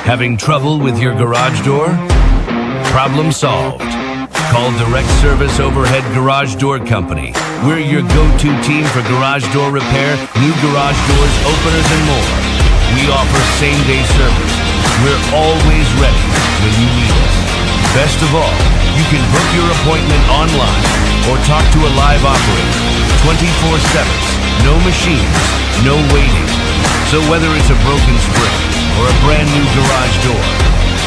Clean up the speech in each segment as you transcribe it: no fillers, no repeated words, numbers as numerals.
Having trouble with your garage door? Problem solved. Call Direct Service Overhead Garage Door Company. We're your go-to team for garage door repair, new garage doors, openers, and more. We offer same-day service. We're always ready when you need us. Best of all, you can book your appointment online or talk to a live operator 24/7. No machines, no waiting. So whether it's a broken spring or a brand new garage door,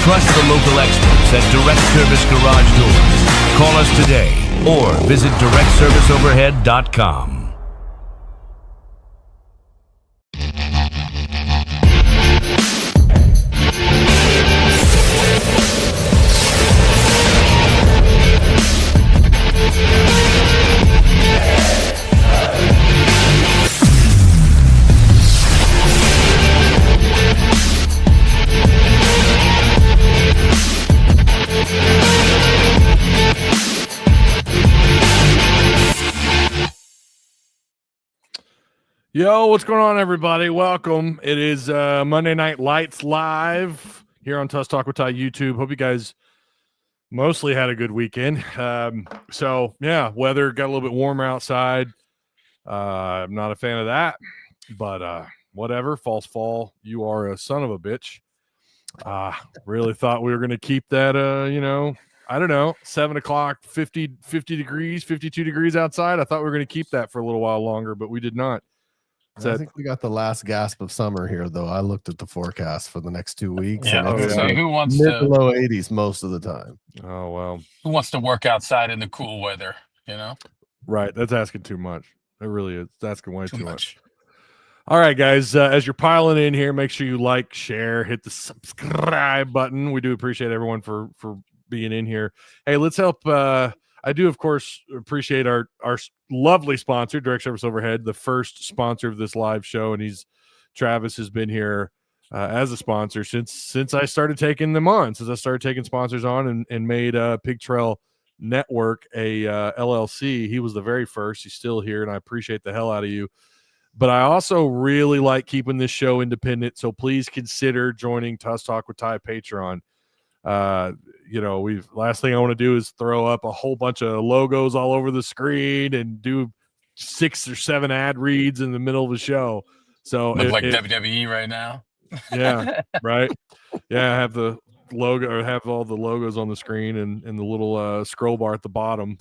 trust the local experts at Direct Service Garage Doors. Call us today or visit directserviceoverhead.com. Yo, what's going on, everybody? Welcome. It is Monday Night Lights live here on Tusk Talk with Ty YouTube. Hope you guys mostly had a good weekend. So, yeah, weather got a little bit warmer outside. I'm not a fan of that, but whatever. False fall. You are a son of a bitch. Really thought we were going to keep that, I don't know, 7 o'clock, 50 degrees, 52 degrees outside. I thought we were going to keep that for a little while longer, but we did not. I think we got the last gasp of summer here, though. I looked at the forecast for the next 2 weeks. Yeah, and it's who wants mid to low 80s most of the time. Oh, well. Who wants to work outside in the cool weather? You know, Right. That's asking too much. It really is. It's asking way too much. much. All right, guys. As you're piling in here, make sure you like, share, hit the subscribe button. We do appreciate everyone for being in here. Hey, let's help. I do, of course, appreciate our lovely sponsor, Direct Service Overhead, the first sponsor of this live show, and Travis has been here as a sponsor since I started taking them on, since I started taking sponsors on and made Pig Trail Network a LLC. He was the very first. He's still here, and I appreciate the hell out of you. But I also really like keeping this show independent, so please consider joining Tusk Talk with Ty Patreon. Last thing I want to do is throw up a whole bunch of logos all over the screen and do 6 or 7 ad reads in the middle of the show. So Look like WWE right now. Yeah, right. Yeah, I have the logo or have all the logos on the screen and the little scroll bar at the bottom.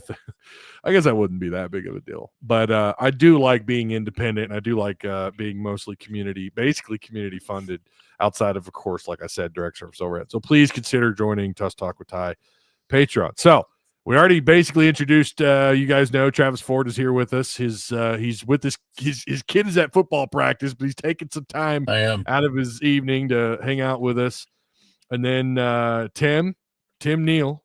I guess that wouldn't be that big of a deal, but I do like being independent, and I do like being mostly basically community funded, outside of course, like I said, Direct Service Overhead. So please consider joining Tusk Talk with Ty Patreon. So we already basically introduced, you guys know Travis Ford is here with us. He's with his kid is at football practice, but he's taking some time out of his evening to hang out with us. And then Tim Neal,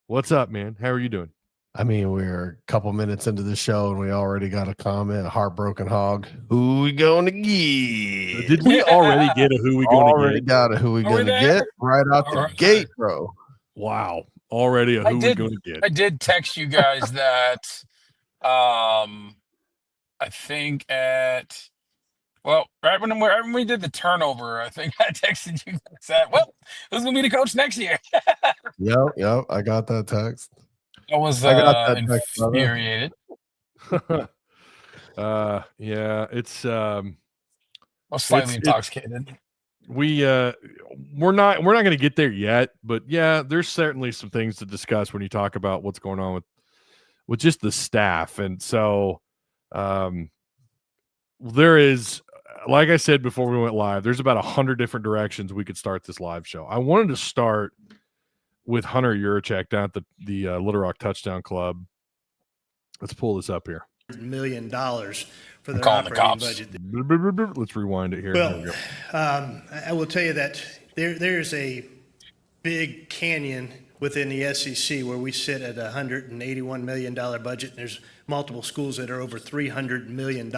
what's up, man? How are you doing? I mean, we're a couple minutes into the show, and we already got a comment, a heartbroken hog. Who we going to get? Did we already get a who we going to get? Already got a who we going to get right out the gate, bro. Wow. Already a who we going to get. I did text you guys that I think right when we did the turnover, I think I texted you guys that, well, who's going to be the coach next year? Yep. I got that text. I was infuriated. Yeah, it's I was slightly intoxicated. We're not going to get there yet, but yeah, there's certainly some things to discuss when you talk about what's going on with just the staff. And so there is, like I said before we went live, there's about 100 different directions we could start this live show. I wanted to start with Hunter Yurachek down at the Little Rock Touchdown Club. Let's pull this up here. $1 million for their operating budget. Let's rewind it here. Well, I will tell you that there's a big canyon within the SEC where we sit at a $181 million budget. And there's multiple schools that are over $300 million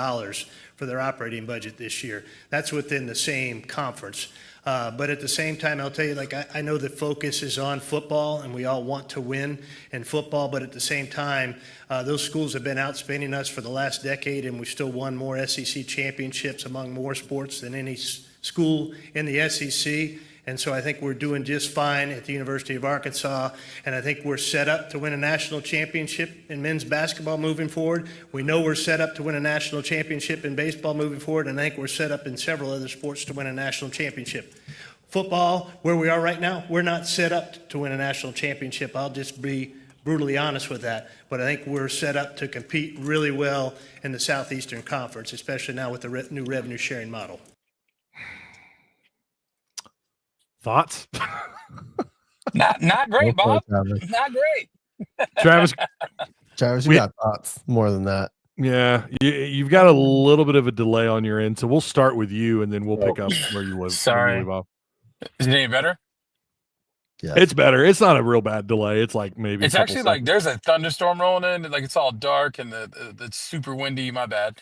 for their operating budget this year. That's within the same conference. But at the same time, I'll tell you, like, I know the focus is on football and we all want to win in football, but at the same time, those schools have been outspending us for the last decade, and we've still won more SEC championships among more sports than any school in the SEC. And so I think we're doing just fine at the University of Arkansas, and I think we're set up to win a national championship in men's basketball moving forward. We know we're set up to win a national championship in baseball moving forward, and I think we're set up in several other sports to win a national championship. Football, where we are right now, we're not set up to win a national championship. I'll just be brutally honest with that. But I think we're set up to compete really well in the Southeastern Conference, especially now with the new revenue sharing model. Thoughts? Not great, Bob. Travis. Not great. Travis, You got thoughts more than that. Yeah, you've got a little bit of a delay on your end, so we'll start with you, and then we'll pick up where you live. Sorry. Where you live off. Is it any better? Yeah, It's better. It's not a real bad delay. It's like maybe It's actually like there's a thunderstorm rolling in, and like it's all dark and the super windy. My bad.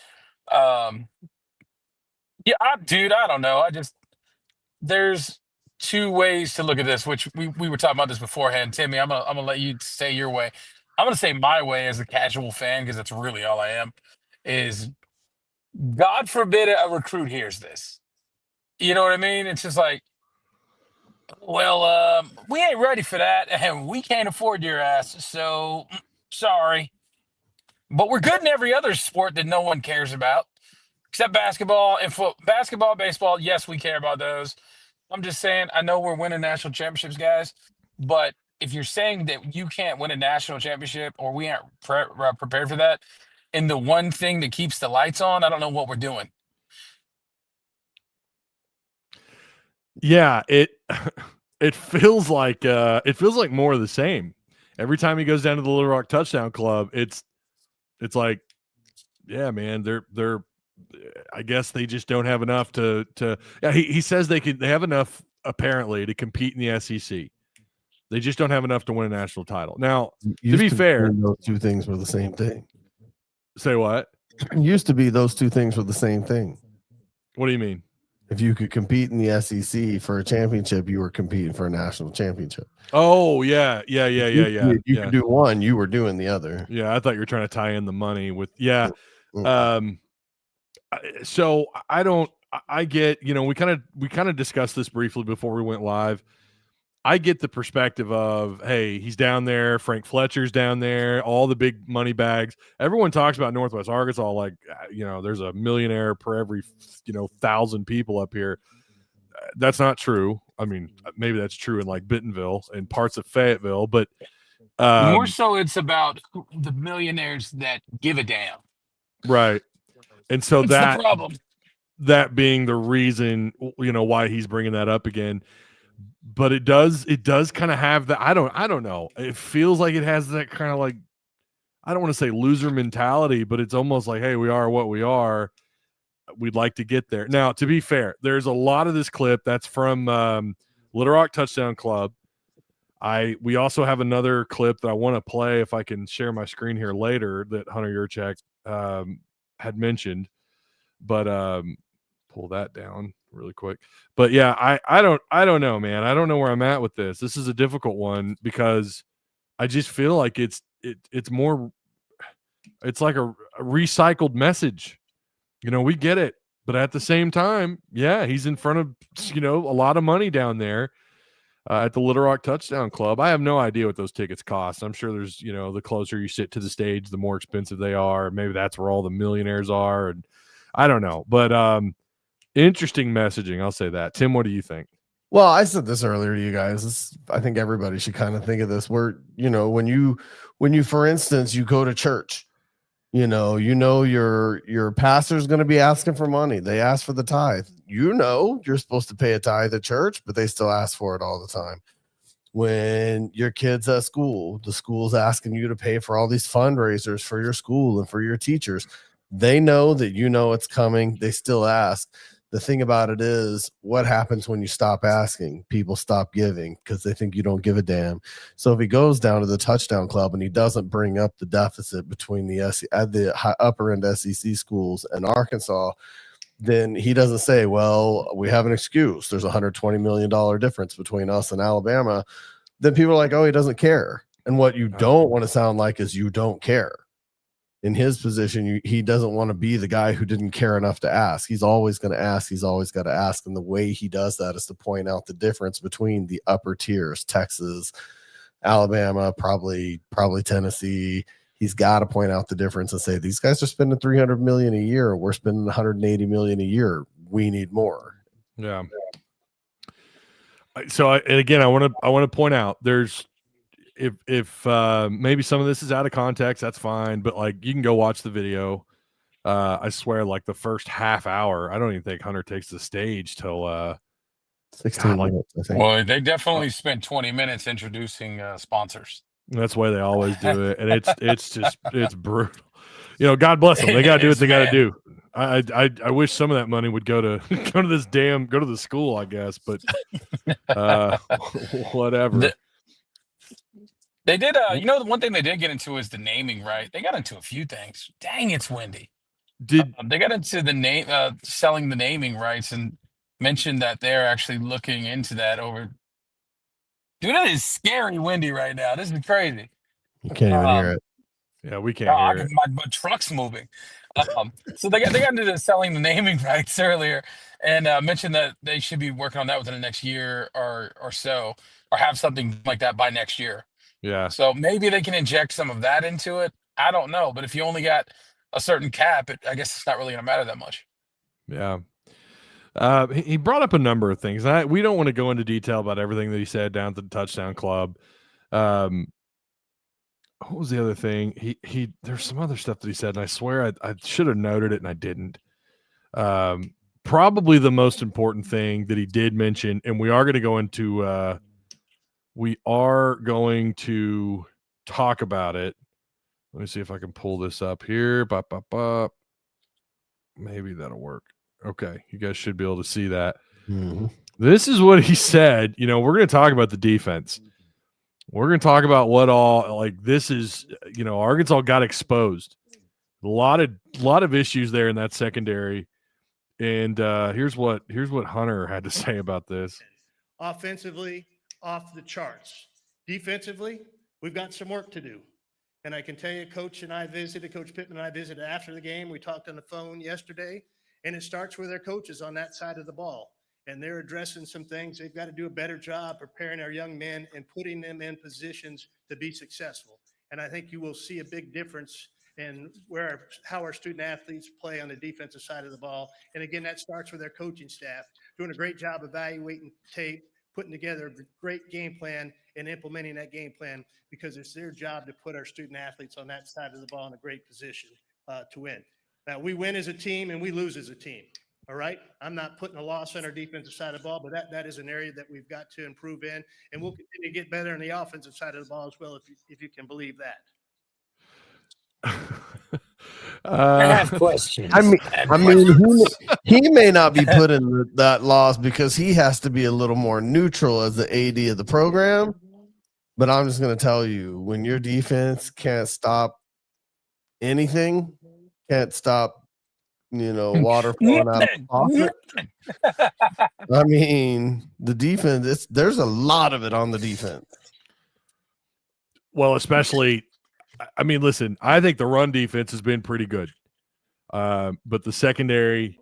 Yeah, dude, I don't know. There's two ways to look at this, which we were talking about this beforehand. Timmy, I'm gonna let you say your way. I'm gonna say my way as a casual fan, because that's really all I am. Is God forbid a recruit hears this. You know what I mean? It's just like, well, we ain't ready for that, and we can't afford your ass. So sorry, but we're good in every other sport that no one cares about, except basketball and basketball, baseball. Yes, we care about those. I'm just saying, I know we're winning national championships, guys, but if you're saying that you can't win a national championship or we aren't prepared for that, and the one thing that keeps the lights on, I don't know what we're doing. Yeah, it feels like more of the same. Every time he goes down to the Little Rock Touchdown Club, it's like, yeah, man, they're I guess they just don't have enough to yeah, he says they have enough apparently to compete in the SEC. They just don't have enough to win a national title. Now, to be fair, those two things were the same thing. Say what? Used to be those two things were the same thing. What do you mean? If you could compete in the SEC for a championship, you were competing for a national championship. Oh, yeah. You could do one, you were doing the other. Yeah, I thought you were trying to tie in the money with so I get, we kind of discussed this briefly before we went live. I get the perspective of, hey, he's down there, Frank Fletcher's down there, all the big money bags. Everyone talks about Northwest Arkansas like, there's a millionaire per every, 1,000 people up here. That's not true. I mean, maybe that's true in like Bentonville and parts of Fayetteville, but more so it's about the millionaires that give a damn. Right. And so that's the problem. That being the reason, why he's bringing that up again. But it does kind of have that. I don't know. It feels like it has that kind of like, I don't want to say loser mentality, but it's almost like, hey, we are what we are. We'd like to get there. Now, to be fair, there's a lot of this clip that's from Little Rock Touchdown Club. We also have another clip that I want to play if I can share my screen here later that Hunter Yurachek had mentioned, but pull that down really quick. But yeah, I don't know, man. I don't know where I'm at with this. This is a difficult one because I just feel like it's more, it's like a recycled message. We get it, but at the same time, yeah, he's in front of, a lot of money down there at the Little Rock Touchdown Club. I have no idea what those tickets cost. I'm sure there's, the closer you sit to the stage, the more expensive they are. Maybe that's where all the millionaires are. And I don't know, but interesting messaging. I'll say that. Tim, what do you think? Well, I said this earlier to you guys. I think everybody should kind of think of this where, when you, for instance, you go to church, your pastor's going to be asking for money. They ask for the tithe. You're supposed to pay a tithe at church, but they still ask for it all the time. When your kid's at school, the school's asking you to pay for all these fundraisers for your school and for your teachers. They know that it's coming. They still ask. The thing about it is, what happens when you stop asking? People stop giving because they think you don't give a damn. So if he goes down to the Touchdown Club and he doesn't bring up the deficit between the upper end SEC schools and Arkansas, then he doesn't say, well, we have an excuse. There's $120 million difference between us and Alabama. Then people are like, oh, he doesn't care. And what you don't want to sound like is you don't care. in his position, he doesn't want to be the guy who didn't care enough to ask. He's always going to ask. He's always got to ask. And the way he does that is to point out the difference between the upper tiers, Texas, Alabama, probably Tennessee. He's got to point out the difference and say, these guys are spending $300 million a year. We're spending $180 million a year. We need more. Yeah. So and again, I want to point out there's, if maybe some of this is out of context, that's fine. But like, you can go watch the video. I swear, like the first half hour, I don't even think Hunter takes the stage till 16 minutes, I think. Well, they definitely spent 20 minutes introducing sponsors. That's the way they always do it, and it's brutal. God bless them. They got to do what they got to do. I wish some of that money would go to the school, I guess, but whatever. They did. The one thing they did get into is the naming, right? They got into a few things. Dang, it's windy. They got into the name, selling the naming rights, and mentioned that they're actually looking into that over. Dude, it is scary windy right now. This is crazy. You can't even hear it. Yeah, we can't hear it. My truck's moving. So they got into the selling the naming rights earlier, and mentioned that they should be working on that within the next year or so, or have something like that by next year. Yeah. So maybe they can inject some of that into it. I don't know, but if you only got a certain cap, I guess it's not really going to matter that much. Yeah. He brought up a number of things. We don't want to go into detail about everything that he said down at the Touchdown Club. What was the other thing? There's some other stuff that he said, and I swear I should have noted it and I didn't. Probably the most important thing that he did mention, and we are going to talk about it. Let me see if I can pull this up here. Maybe that'll work. Okay, you guys should be able to see that. Mm-hmm. This is what he said. We're going to talk about the defense. We're going to talk about what all, like, this is, Arkansas got exposed. A lot of issues there in that secondary. And here's what Hunter had to say about this. Offensively, off the charts. Defensively, we've got some work to do. And I can tell you, Coach Pittman and I visited after the game. We talked on the phone yesterday, and it starts with our coaches on that side of the ball. And they're addressing some things. They've got to do a better job preparing our young men and putting them in positions to be successful. And I think you will see a big difference in how our student athletes play on the defensive side of the ball. And again, that starts with our coaching staff doing a great job evaluating tape, putting together a great game plan, and implementing that game plan, because it's their job to put our student athletes on that side of the ball in a great position to win. Now, we win as a team and we lose as a team. All right. I'm not putting a loss on our defensive side of the ball, but that is an area that we've got to improve in, and we'll continue to get better on the offensive side of the ball as well, if you can believe that. I have questions. I mean, he may not be putting that loss because he has to be a little more neutral as the AD of the program. But I'm just going to tell you, when your defense can't stop anything, can't stop, water flowing out of the faucet. I mean, the defense, there's a lot of it on the defense. Well, especially, I mean, listen, I think the run defense has been pretty good. But the secondary,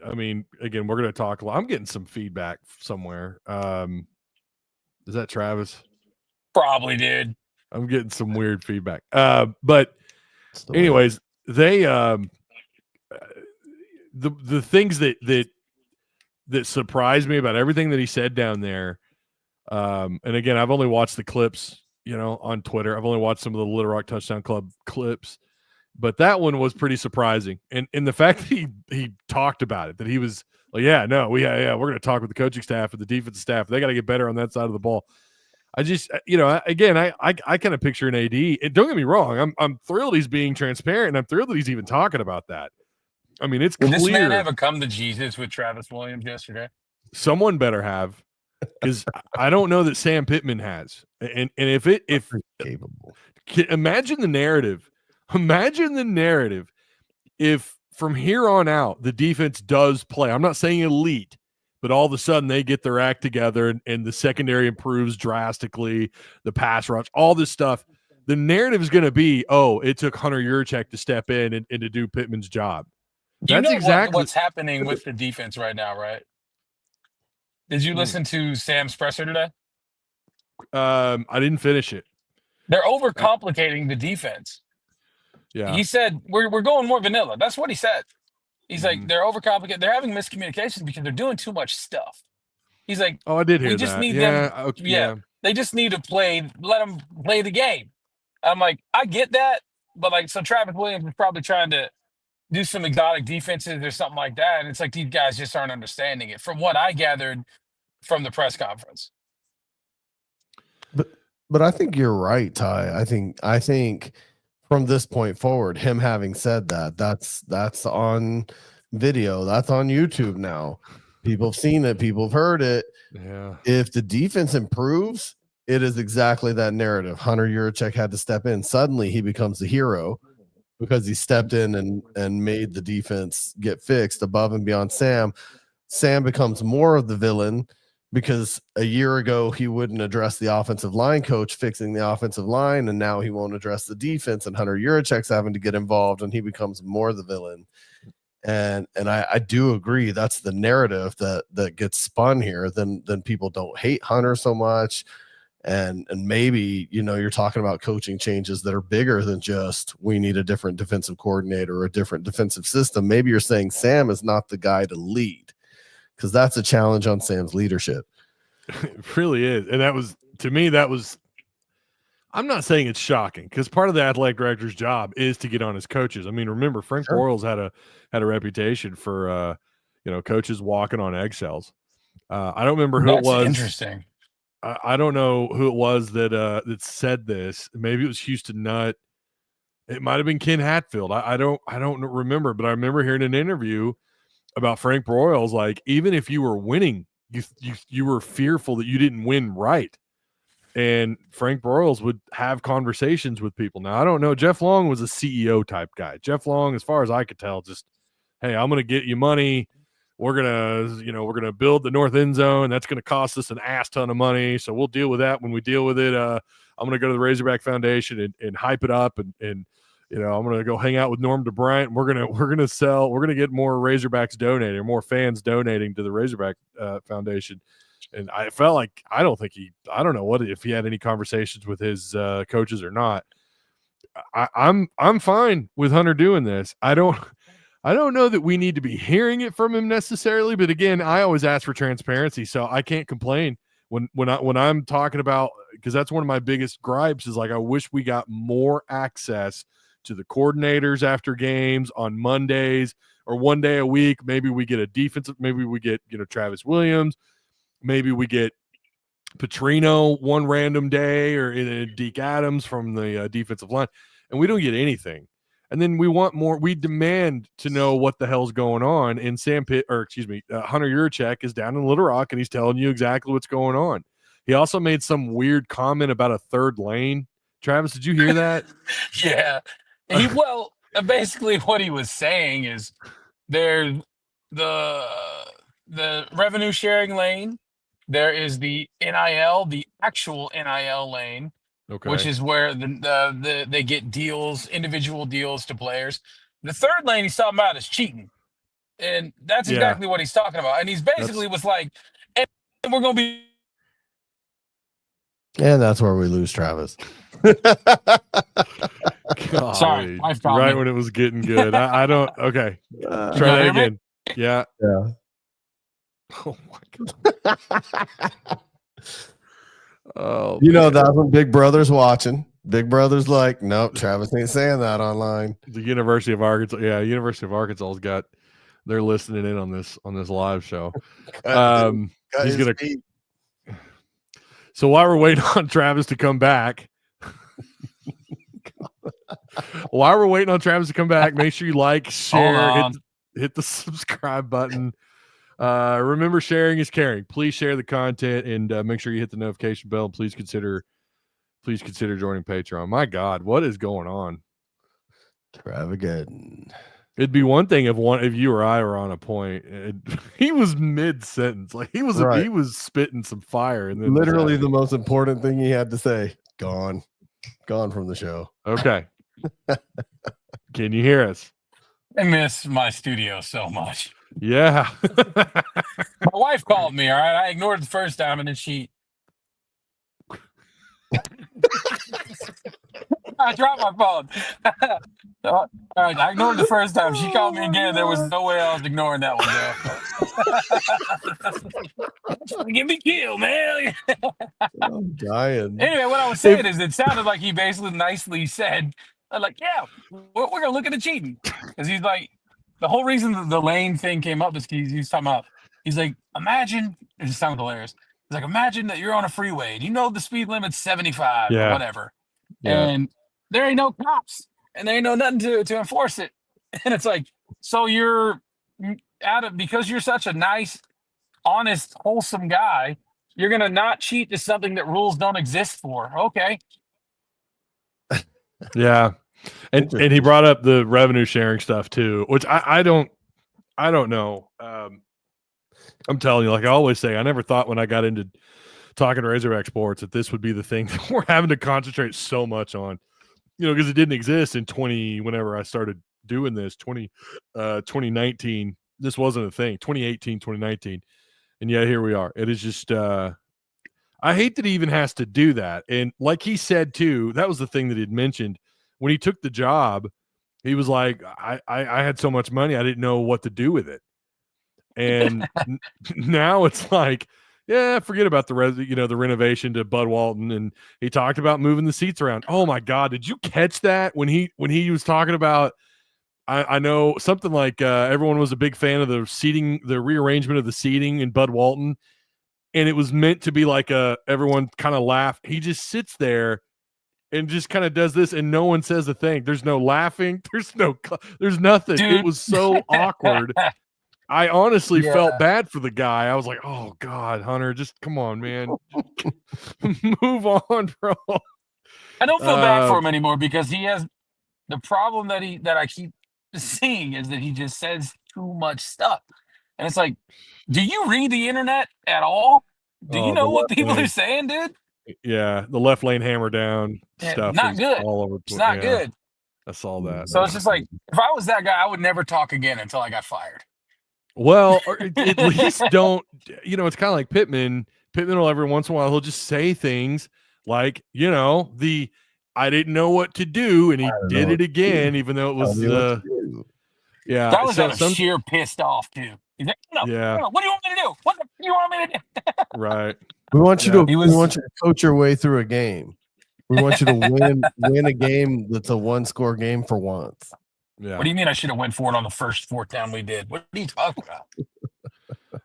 I mean, again, we're going to talk a lot. I'm getting some feedback somewhere. Is that Travis? Probably, dude. I'm getting some weird feedback. But anyways, they the things that surprised me about everything that he said down there. And again, I've only watched the clips, on Twitter. I've only watched some of the Little Rock Touchdown Club clips, but that one was pretty surprising. And the fact that he talked about it, that he was like, we're going to talk with the coaching staff and the defensive staff. They got to get better on that side of the ball. I just, again, I kind of picture an AD. And don't get me wrong. I'm thrilled he's being transparent, and I'm thrilled that he's even talking about that. I mean, it's clear. Did this man have a come to Jesus with Travis Williams yesterday? Someone better have, because I don't know that Sam Pittman has. And if capable, imagine the narrative. Imagine the narrative if from here on out the defense does play. I'm not saying elite, but all of a sudden they get their act together and the secondary improves drastically, the pass rush, all this stuff. the narrative is going to be, oh, it took Hunter Yurachek to step in and to do Pittman's job. You That's know exactly what's happening with the defense right now, right? Did you listen to Sam's presser today? I didn't finish it. They're overcomplicating the defense. Yeah. He said we're going more vanilla. That's what he said. He's like, Mhm. they're overcomplicated. They're having miscommunications because they're doing too much stuff. He's like, Oh, I did hear we just that. need Yeah. them. Okay, Yeah, they just need to let them play the game. I'm like, I get that, but like, so Travis Williams is probably trying to do some exotic defenses or something like that, and it's like these guys just aren't understanding it. From what I gathered from the press conference. But I think you're right, Ty. I think from this point forward, him having said that, that's on video, that's on YouTube now. People have seen it, people have heard it. Yeah. If the defense improves, it is exactly that narrative. Hunter Yurachek had to step in. Suddenly he becomes the hero because he stepped in and made the defense get fixed above and beyond Sam. Sam becomes more of the villain because a year ago he wouldn't address the offensive line coach fixing the offensive line, and now he won't address the defense, and Hunter Yurachek's having to get involved, and he becomes more the villain. And I do agree that's the narrative that gets spun here. Then people don't hate Hunter so much. And maybe, you're talking about coaching changes that are bigger than just we need a different defensive coordinator or a different defensive system. Maybe you're saying Sam is not the guy to lead, because that's a challenge on Sam's leadership. It really is. And that was, to me, I'm not saying it's shocking, because part of the athletic director's job is to get on his coaches. I mean, remember, Frank Broyles had a reputation for, coaches walking on eggshells. I don't remember who it was. Interesting. I don't know who it was that said this. Maybe it was Houston Nutt. It might have been Ken Hatfield. I don't remember, but I remember hearing an interview about Frank Broyles. Like, even if you were winning, you were fearful that you didn't win right. And Frank Broyles would have conversations with people. Now, I don't know. Jeff Long was a CEO type guy. Jeff Long, as far as I could tell, just, hey, I'm going to get you money. We're gonna build the north end zone. That's gonna cost us an ass ton of money. So we'll deal with that when we deal with it. I'm gonna go to the Razorback Foundation and hype it up, and I'm gonna go hang out with Norm DeBryant. We're gonna get more Razorbacks donated, or more fans donating to the Razorback Foundation. And I felt like I don't know if he had any conversations with his coaches or not. I'm fine with Hunter doing this. I don't know that we need to be hearing it from him necessarily, but again, I always ask for transparency, so I can't complain when I'm talking about, because that's one of my biggest gripes is, like, I wish we got more access to the coordinators after games on Mondays, or one day a week. Maybe we get a defensive, maybe we get Travis Williams, maybe we get Petrino one random day, or Deke Adams from the defensive line, and we don't get anything. And then we want more. We demand to know what the hell's going on. And Hunter Yurachek is down in Little Rock, and he's telling you exactly what's going on. He also made some weird comment about a third lane. Travis, did you hear that? Yeah. Basically what he was saying is there's the revenue sharing lane. There is the NIL, the actual NIL lane. Okay. Which is where they get deals, individual deals to players. The third lane he's talking about is cheating. And that's exactly what he's talking about. And he's basically was like, and we're going to be. And that's where we lose Travis. Sorry. Right when it was getting good. I don't. Okay. Try that again. Yeah. Oh, my God. Oh, that's when Big Brother's watching. Big Brother's like, nope, Travis ain't saying that online. The University of Arkansas, University of Arkansas's got, they're listening in on this live show. He's gonna. So while we're waiting on Travis to come back, make sure you like, share, hit the subscribe button. Remember, sharing is caring. Please share the content, and make sure you hit the notification bell. Please consider joining Patreon. My God, what is going on? Extravagant. It'd be one thing if you or I were on a point. He was mid sentence, like he was spitting some fire, and then literally the most important thing he had to say gone. Gone from the show. Okay. Can you hear us? I miss my studio so much. Yeah. My wife called me, all right? I ignored it the first time, and then she... I dropped my phone. All right, I ignored it the first time. She called me again. There was no way I was ignoring that one, bro. Get me killed, man. I'm dying. Anyway, what I was saying is it sounded like he basically nicely said, like, yeah, we're going to look at the cheating. Because he's like, the whole reason that the lane thing came up is he's talking about, he's like, imagine, it just sounded hilarious. He's like, imagine that you're on a freeway and you know the speed limit's 75 or whatever. Yeah. And there ain't no cops and there ain't no nothing to enforce it. And it's like, so you're because you're such a nice, honest, wholesome guy, you're going to not cheat to something that rules don't exist for. Okay. Yeah. And he brought up the revenue sharing stuff too, which I don't know. I'm telling you, like I always say, I never thought when I got into talking Razorback sports that this would be the thing that we're having to concentrate so much on, because it didn't exist in whenever I started doing this 2019, this wasn't a thing, 2018, 2019. And yet here we are. It is just, I hate that he even has to do that. And like he said too, that was the thing that he'd mentioned when he took the job. He was like, I had so much money, I didn't know what to do with it. And now it's like, yeah, forget about the renovation to Bud Walton. And he talked about moving the seats around. Oh my God, did you catch that when he was talking about? I know something like everyone was a big fan of the seating, the rearrangement of the seating in Bud Walton, and it was meant to be like everyone kind of laugh. He just sits there and just kind of does this, and no one says a thing. There's no laughing. There's nothing. Dude. It was so awkward. I honestly felt bad for the guy. I was like, oh God, Hunter, just come on, man. Move on, bro. I don't feel bad for him anymore because he has the problem that I keep seeing is that he just says too much stuff. And it's like, do you read the internet at all? Do you know what people are saying, dude? Yeah, the left lane hammer down stuff. Not good. All over. It's not good. I saw that. So it's just like, if I was that guy, I would never talk again until I got fired. Well, or at least don't, it's kind of like Pittman. Pittman will every once in a while, he'll just say things like, I didn't know what to do, and he did it again, even though it was, yeah. That was out of sheer pissed off, too. He's like, no, what do you want me to do? What do you want me to do? Right. We want you to coach your way through a game. We want you to win a game that's a one-score game for once. Yeah. What do you mean I should have went for it on the first fourth down we did? What are you talking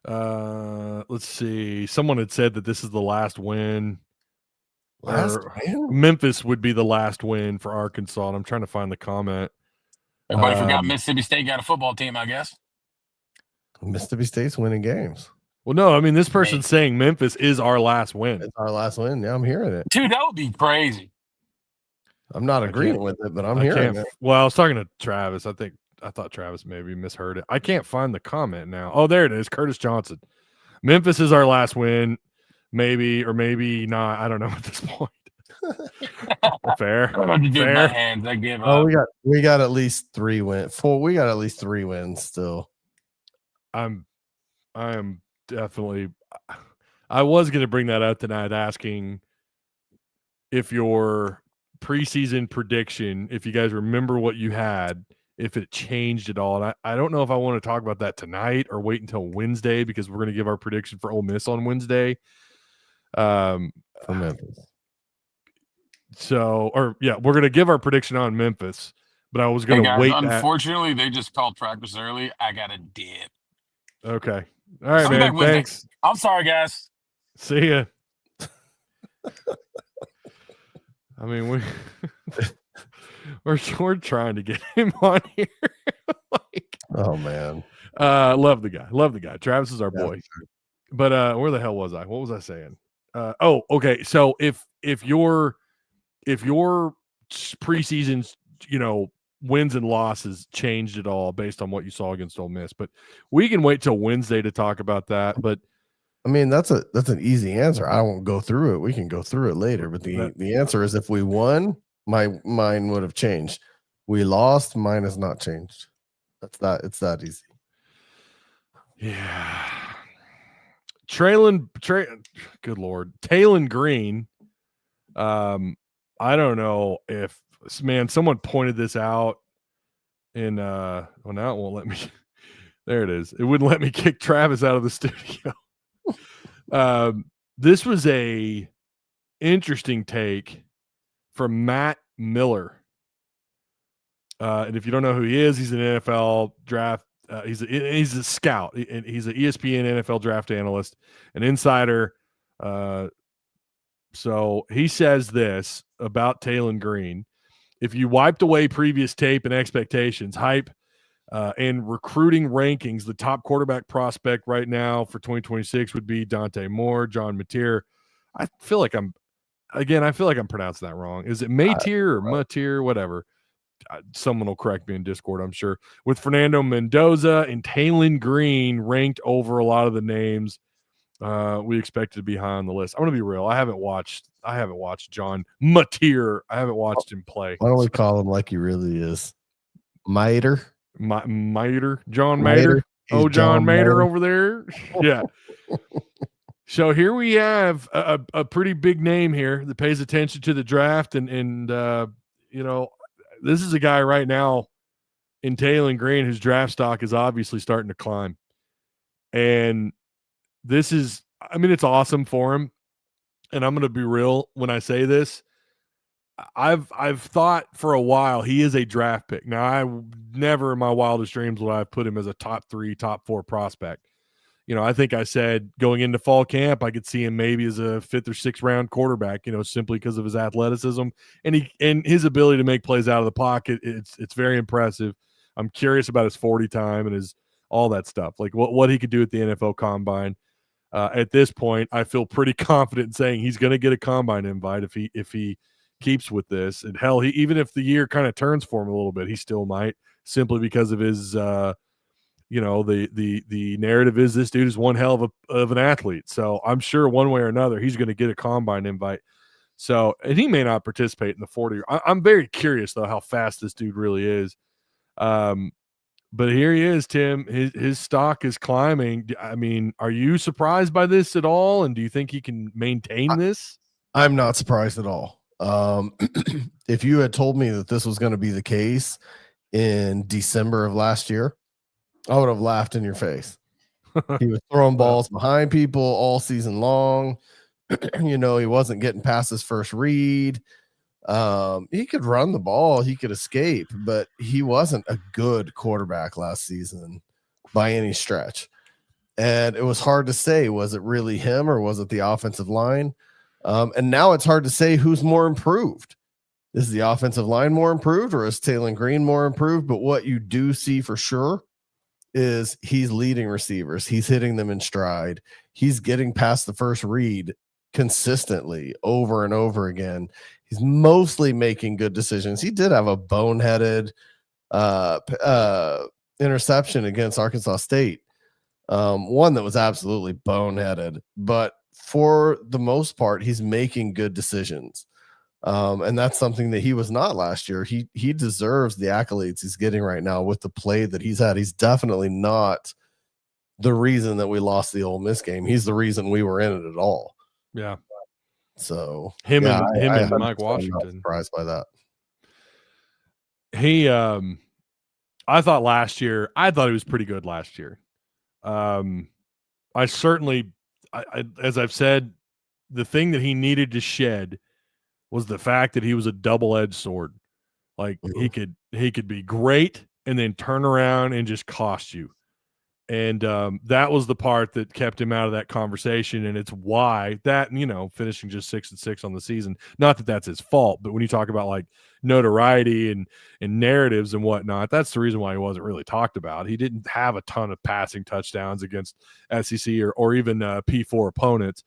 about? Let's see. Someone had said that this is the last win. Last win? Memphis would be the last win for Arkansas. And I'm trying to find the comment. Everybody forgot Mississippi State got a football team, I guess. Mississippi State's winning games. Well, no, I mean, this person's saying Memphis is our last win. It's our last win. Yeah, I'm hearing it. Dude, that would be crazy. I'm not agreeing with it, but I'm hearing it. Well, I was talking to Travis. I thought Travis maybe misheard it. I can't find the comment now. Oh, there it is. Curtis Johnson. Memphis is our last win. Maybe or maybe not. I don't know at this point. Fair. I don't know what to do with my hands. I give up. Oh, we got at least 3 wins. We got at least 3 wins still. I am definitely. I was going to bring that up tonight, asking if your preseason prediction, if you guys remember what you had, if it changed at all. And I don't know if I want to talk about that tonight or wait until Wednesday, because we're going to give our prediction for Ole Miss on Wednesday. For Memphis. We're going to give our prediction on Memphis, but I was going to wait. Unfortunately, they just called practice early. I got a dip. Okay. All right, man. Thanks. I'm sorry, guys. See ya. I mean, we're trying to get him on here. Oh man. Love the guy. Travis is our boy. But where the hell was I? What was I saying? Okay. So if your preseason, wins and losses changed at all based on what you saw against Ole Miss, but we can wait till Wednesday to talk about that. But I mean, that's an easy answer. I won't go through it. We can go through it later. But the answer is, if we won, mine would have changed. We lost, mine has not changed. It's that easy. Yeah. Good Lord. Taylen Green. I don't know if, man, someone pointed this out in well, now it won't let me. There it is. It wouldn't let me kick Travis out of the studio. This was a interesting take from Matt Miller. And if you don't know who he is, he's an NFL draft. He's a scout. He's an ESPN NFL draft analyst, an insider. So he says this about Taylen Green: if you wiped away previous tape and expectations, hype, and recruiting rankings, the top quarterback prospect right now for 2026 would be Dante Moore, John Mateer. I feel like I'm pronouncing that wrong. Is it Mateer or Mateer? Whatever. Someone will correct me in Discord, I'm sure. With Fernando Mendoza and Taylen Green ranked over a lot of the names we expected to be high on the list. I'm going to be real. I haven't watched John Mateer. I haven't watched him play. Why don't we call him like he really is? Mater? Mater? John Mater? Oh, John Mater over there? Yeah. So here we have a pretty big name here that pays attention to the draft. And this is a guy right now in Taylen Green whose draft stock is obviously starting to climb. And this is, it's awesome for him. And I'm going to be real when I say this. I've thought for a while he is a draft pick. Now, I never in my wildest dreams would I put him as a top 3, top 4 prospect. I think I said going into fall camp, I could see him maybe as a 5th or 6th round quarterback, simply because of his athleticism and his ability to make plays out of the pocket. It's very impressive. I'm curious about his 40 time and his all that stuff, like what he could do at the NFL Combine. At this point, I feel pretty confident in saying he's going to get a Combine invite if he keeps with this. And hell, even if the year kind of turns for him a little bit, he still might, simply because of his the narrative is this dude is one hell of an athlete. So I'm sure one way or another he's going to get a Combine invite. So, and he may not participate in the 40. I'm very curious though how fast this dude really is. But here he is, Tim. His stock is climbing. Are you surprised by this at all? And do you think he can maintain this? I'm not surprised at all. If you had told me that this was going to be the case in December of last year, I would have laughed in your face. He was throwing balls behind people all season long. He wasn't getting past his first read. He could run the ball, he could escape, but he wasn't a good quarterback last season by any stretch. And it was hard to say, was it really him or was it the offensive line? And now it's hard to say who's more improved. Is the offensive line more improved or is Taylen Green more improved? But what you do see for sure is he's leading receivers. He's hitting them in stride. He's getting past the first read consistently over and over again. He's mostly making good decisions. He did have a boneheaded interception against Arkansas State. One that was absolutely boneheaded, but for the most part, he's making good decisions. And that's something that he was not last year. He deserves the accolades he's getting right now with the play that he's had. He's definitely not the reason that we lost the Ole Miss game. He's the reason we were in it at all. Yeah. So him and Mike Washington. I'm not surprised by that. He I thought he was pretty good last year. I certainly as I've said, the thing that he needed to shed was the fact that he was a double-edged sword. Like he could be great and then turn around and just cost you. And that was the part that kept him out of that conversation. And it's why that, finishing just 6-6 on the season, not that that's his fault, but when you talk about like notoriety and narratives and whatnot, that's the reason why he wasn't really talked about. He didn't have a ton of passing touchdowns against SEC or even P4 opponents.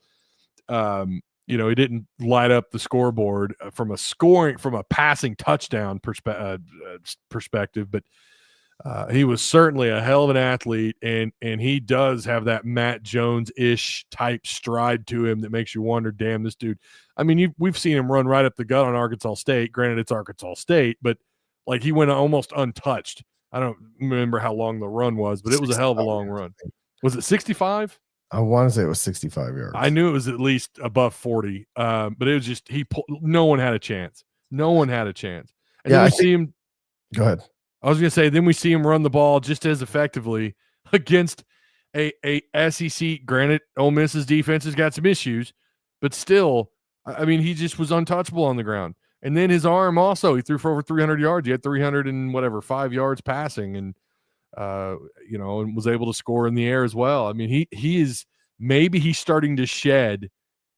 He didn't light up the scoreboard from a passing touchdown perspective, but He was certainly a hell of an athlete, and he does have that Matt Jones-ish type stride to him that makes you wonder, damn, this dude. I mean, we've seen him run right up the gut on Arkansas State. Granted, it's Arkansas State, but like he went almost untouched. I don't remember how long the run was, but it was a hell of a long run. Was it 65? I want to say it was 65 yards. I knew it was at least above 40, but it was just no one had a chance. No one had a chance. And then we see him. Go ahead. I was going to say, then we see him run the ball just as effectively against a SEC. Granted, Ole Miss's defense has got some issues, but still, I mean, he just was untouchable on the ground. And then his arm also, he threw for over 300 yards. He had 5 yards passing, and and was able to score in the air as well. I mean, he's starting to shed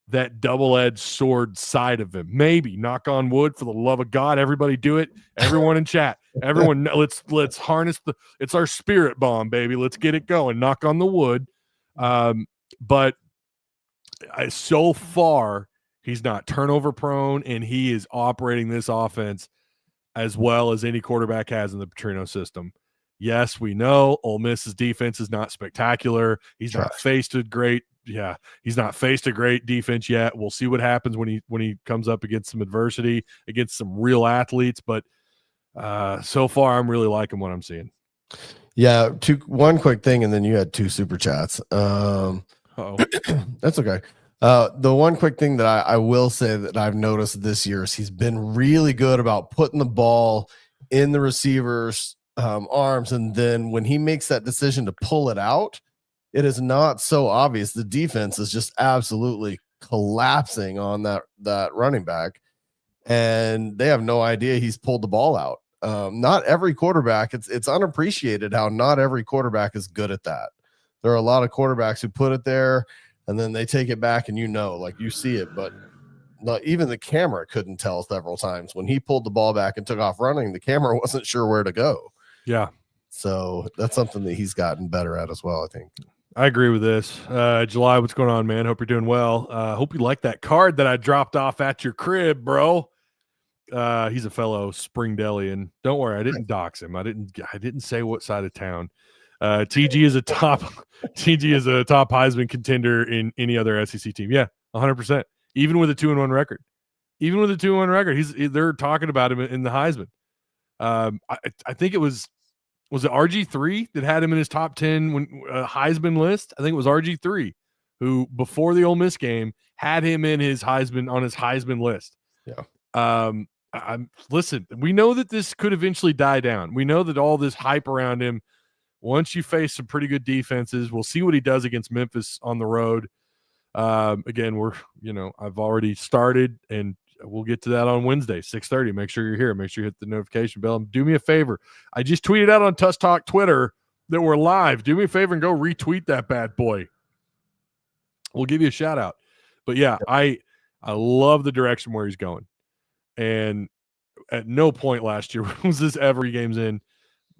that double-edged sword side of him. Maybe, knock on wood, for the love of God, everybody do it. Everyone in chat, everyone, let's harness it's our spirit bomb, baby. Let's get it going. Knock on the wood. But so far, he's not turnover prone, and he is operating this offense as well as any quarterback has in the Petrino system. Yes, we know Ole Miss's defense is not spectacular. He's not faced a great defense yet. We'll see what happens when he comes up against some adversity, against some real athletes. But so far, I'm really liking what I'm seeing. Yeah, one quick thing, and then you had 2 super chats. That's okay. The one quick thing that I will say that I've noticed this year is he's been really good about putting the ball in the receiver's arms, and then when he makes that decision to pull it out, it is not so obvious. The defense is just absolutely collapsing on that running back, and they have no idea he's pulled the ball out. Not every quarterback, it's unappreciated how not every quarterback is good at that. There are a lot of quarterbacks who put it there and then they take it back, and like you see it, but even the camera couldn't tell several times. When he pulled the ball back and took off running, the camera wasn't sure where to go. Yeah. So that's something that he's gotten better at as well, I think. I agree with this. July, what's going on, man? Hope you're doing well. Hope you like that card that I dropped off at your crib, bro. He's a fellow Springdalian. Don't worry, I didn't dox him. I didn't say what side of town. TG is a top Heisman contender in any other SEC team. Yeah, 100%. Even with a 2-1 record. They're talking about him in the Heisman. I think it was it RG3 that had him in his top 10 Heisman list? I think it was RG3 who, before the Ole Miss game, had him in his Heisman list. Yeah. Listen, we know that this could eventually die down. We know that all this hype around him, once you face some pretty good defenses, we'll see what he does against Memphis on the road. Again, I've already started, and we'll get to that on Wednesday, 6:30. Make sure you're here. Make sure you hit the notification bell. And do me a favor. I just tweeted out on Tusk Talk Twitter that we're live. Do me a favor and go retweet that bad boy. We'll give you a shout out. But yeah, I love the direction where he's going. And at no point last year was this every game's in.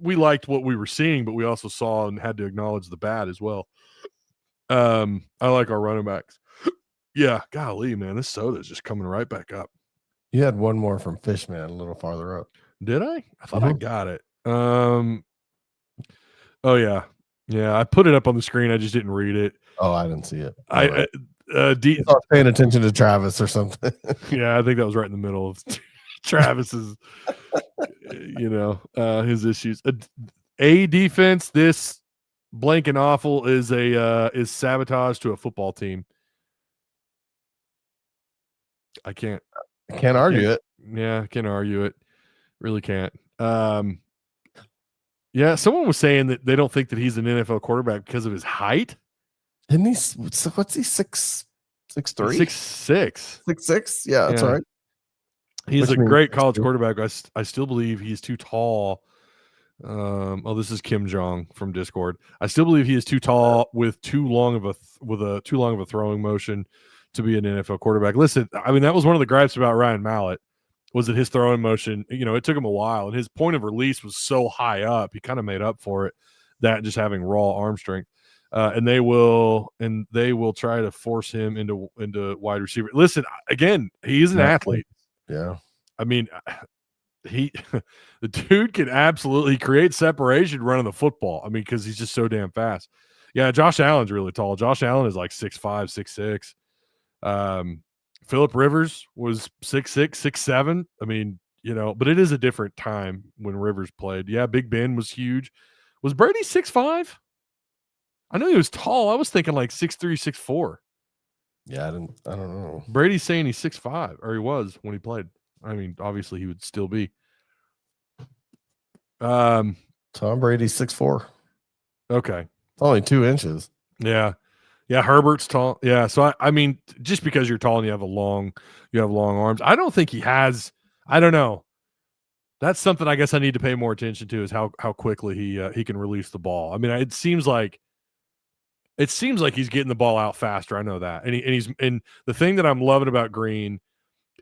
We liked what we were seeing, but we also saw and had to acknowledge the bad as well. I like our running backs. Yeah, golly, man, this soda is just coming right back up. You had one more from Fishman a little farther up. Did I? I thought I got it. Oh yeah. I put it up on the screen. I just didn't read it. Oh, I didn't see it. I was paying attention to Travis or something. Yeah, I think that was right in the middle of Travis's, his issues. A defense this blank and awful is sabotage to a football team. I can't argue it. Yeah, I can't argue it. Really can't. Yeah, someone was saying that they don't think that he's an NFL quarterback because of his height. Isn't he? What's he? 6'3"? 6'6". 6'6". Yeah, that's right. He's a great college quarterback. I still believe he's too tall. This is Kim Jong from Discord. I still believe he is too tall with too long of a throwing motion to be an NFL quarterback. Listen, I mean, that was one of the gripes about Ryan Mallett, was that his throwing motion, it took him a while, and his point of release was so high up, he kind of made up for it, that just having raw arm strength. And they will try to force him into wide receiver. Listen, again, he is an athlete. Yeah. I mean, the dude can absolutely create separation running the football. I mean, because he's just so damn fast. Yeah, Josh Allen's really tall. Josh Allen is like 6'5", 6'6". Phillip Rivers was 6'6", 6'7". I mean, but it is a different time when Rivers played. Yeah, Big Ben was huge. Was Brady 6'5"? I know he was tall. I was thinking like 6'3", 6'4". Yeah, I don't know. Brady's saying he's 6'5", or he was when he played. I mean, obviously he would still be. Tom Brady's 6'4". Okay. Only 2 inches. Yeah. Yeah, Herbert's tall. Yeah, so I mean, just because you're tall and you have long arms, I don't think he has. I don't know. That's something I guess I need to pay more attention to is how quickly he can release the ball. I mean, it seems like he's getting the ball out faster. I know that, and the thing that I'm loving about Green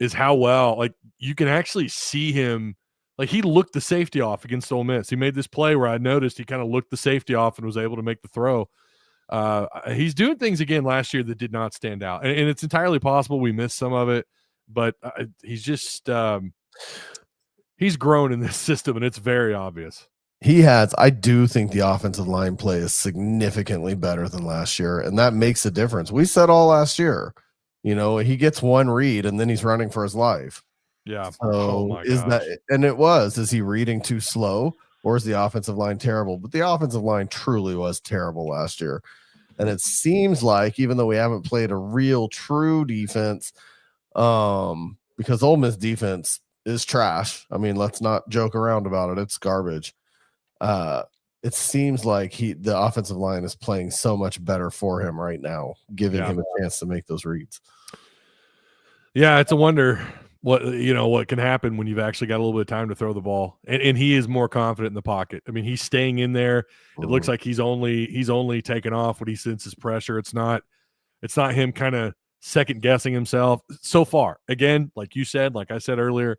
is how well you can actually see him. Like he looked the safety off against Ole Miss. He made this play where I noticed he kind of looked the safety off and was able to make the throw. He's doing things again last year that did not stand out, and it's entirely possible we missed some of it, but he's just he's grown in this system, and it's very obvious. He has. I do think the offensive line play is significantly better than last year, and that makes a difference. We said all last year, he gets one read and then he's running for his life. Yeah. So is he reading too slow, or is the offensive line terrible? But the offensive line truly was terrible last year. And it seems like, even though we haven't played a real true defense, because Ole Miss defense is trash. I mean, let's not joke around about it. It's garbage. It seems like the offensive line is playing so much better for him right now, giving him a chance to make those reads. Yeah, it's a wonder what can happen when you've actually got a little bit of time to throw the ball, and he is more confident in the pocket. I mean, he's staying in there. It looks like he's only taking off when he senses pressure. It's not him kind of second guessing himself so far. Again, like you said, like I said earlier,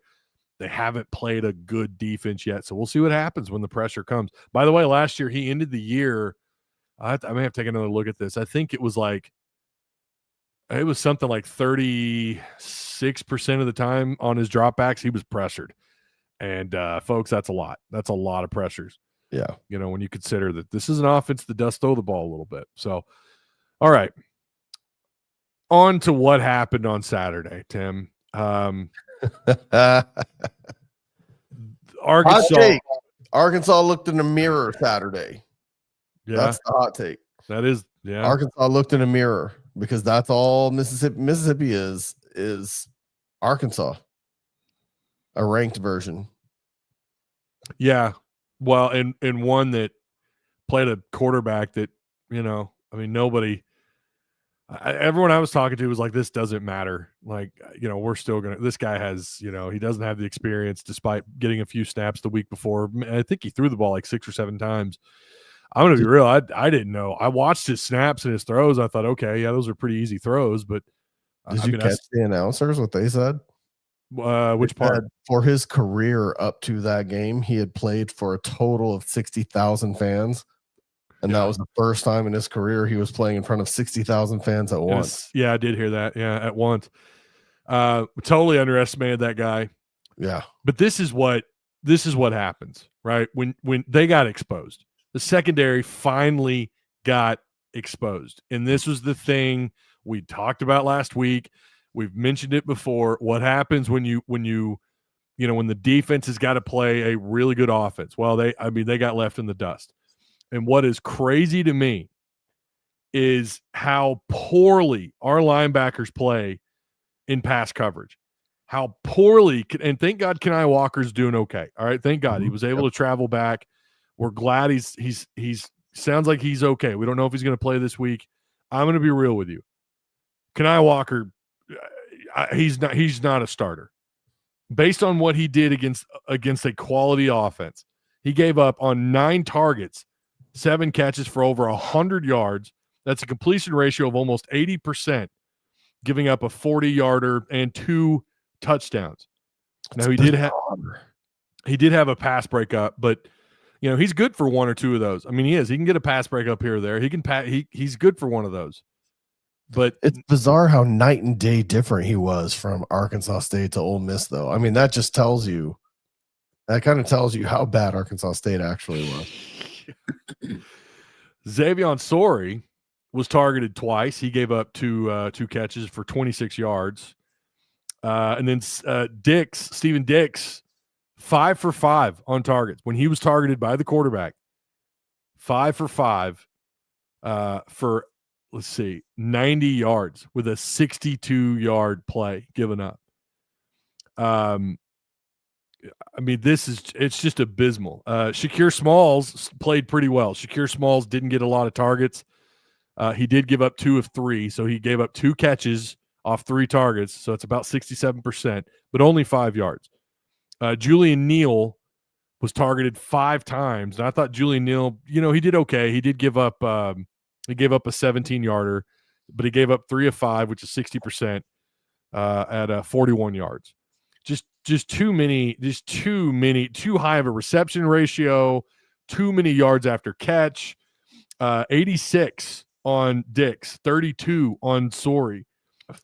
they haven't played a good defense yet, so we'll see what happens when the pressure comes. By the way, last year he ended the year. I may have to take another look at this. I think it was something like 36% of the time on his dropbacks, he was pressured. And folks, that's a lot. That's a lot of pressures. Yeah. When you consider that this is an offense that does throw the ball a little bit. So, all right. On to what happened on Saturday, Tim. Arkansas looked in the mirror Saturday. Yeah. That's the hot take. That is, yeah. Arkansas looked in a mirror, because that's all Mississippi is Arkansas, a ranked version. Yeah. Well, and one that played a quarterback that, nobody, everyone I was talking to was like, this doesn't matter. Like, we're still going to, this guy has, he doesn't have the experience despite getting a few snaps the week before. I think he threw the ball like 6 or 7 times. I'm going to be real. I didn't know. I watched his snaps and his throws. I thought, okay, yeah, those are pretty easy throws. But did you catch the announcers, what they said? Which part? For his career up to that game, he had played for a total of 60,000 fans. And that was the first time in his career he was playing in front of 60,000 fans at once. Yeah, I did hear that. Yeah, at once. Totally underestimated that guy. Yeah. But this is what happens, right? When they got exposed. The secondary finally got exposed. And this was the thing we talked about last week. We've mentioned it before. What happens when the defense has got to play a really good offense? Well, they got left in the dust. And what is crazy to me is how poorly our linebackers play in pass coverage. How poorly, and thank God Kenai Walker's doing okay. All right, thank God he was able to travel back. We're glad he's sounds like he's okay. We don't know if he's going to play this week. I'm going to be real with you. Kenai Walker, he's not a starter. Based on what he did against a quality offense, he gave up on 9 targets, 7 catches for over 100 yards. That's a completion ratio of almost 80%, giving up a 40-yarder and 2 touchdowns. Now he did have a pass breakup, but he's good for 1 or 2 of those. I mean, he is. He can get a pass breakup here or there. He can he's good for 1 of those. But it's bizarre how night and day different he was from Arkansas State to Ole Miss, though. I mean, that just tells you That kind of tells you how bad Arkansas State actually was. Xavier Sorey was targeted twice. He gave up two catches for 26 yards. And then Stephen Dix, 5 for 5 on targets. When he was targeted by the quarterback, 5 for 5 for, 90 yards with a 62-yard play given up. It's just abysmal. Shakir Smalls played pretty well. Shakir Smalls didn't get a lot of targets. He did give up 2 of 3, so he gave up 2 catches off 3 targets, so it's about 67%, but only 5 yards. Julian Neal was targeted 5 times, and I thought Julian Neal, he did okay. He did give up a 17-yarder, but he gave up 3 of 5, which is 60% at 41 yards. Just too high of a reception ratio, too many yards after catch. 86 on Dix, 32 on Sorey,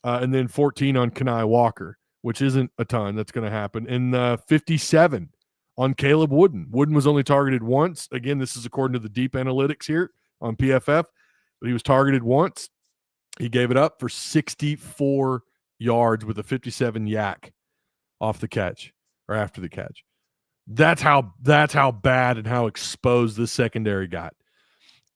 and then 14 on Kenai Walker, which isn't a ton. That's going to happen. And 57 on Caleb Wooden. Wooden was only targeted once. Again, this is according to the deep analytics here on PFF, but he was targeted once. He gave it up for 64 yards with a 57 yak off the catch or after the catch. That's how bad and how exposed this secondary got.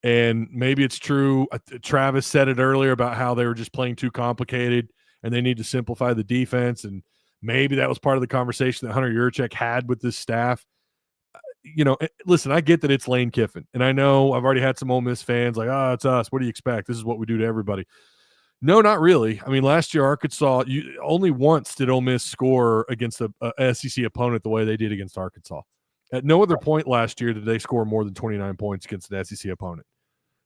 And maybe it's true. Travis said it earlier about how they were just playing too complicated and they need to simplify the defense. And maybe that was part of the conversation that Hunter Yurachek had with this staff. Listen, I get that it's Lane Kiffin. And I know I've already had some Ole Miss fans like, it's us. What do you expect? This is what we do to everybody. No, not really. I mean, last year, Arkansas, only once did Ole Miss score against a SEC opponent the way they did against Arkansas. At no other point last year did they score more than 29 points against an SEC opponent.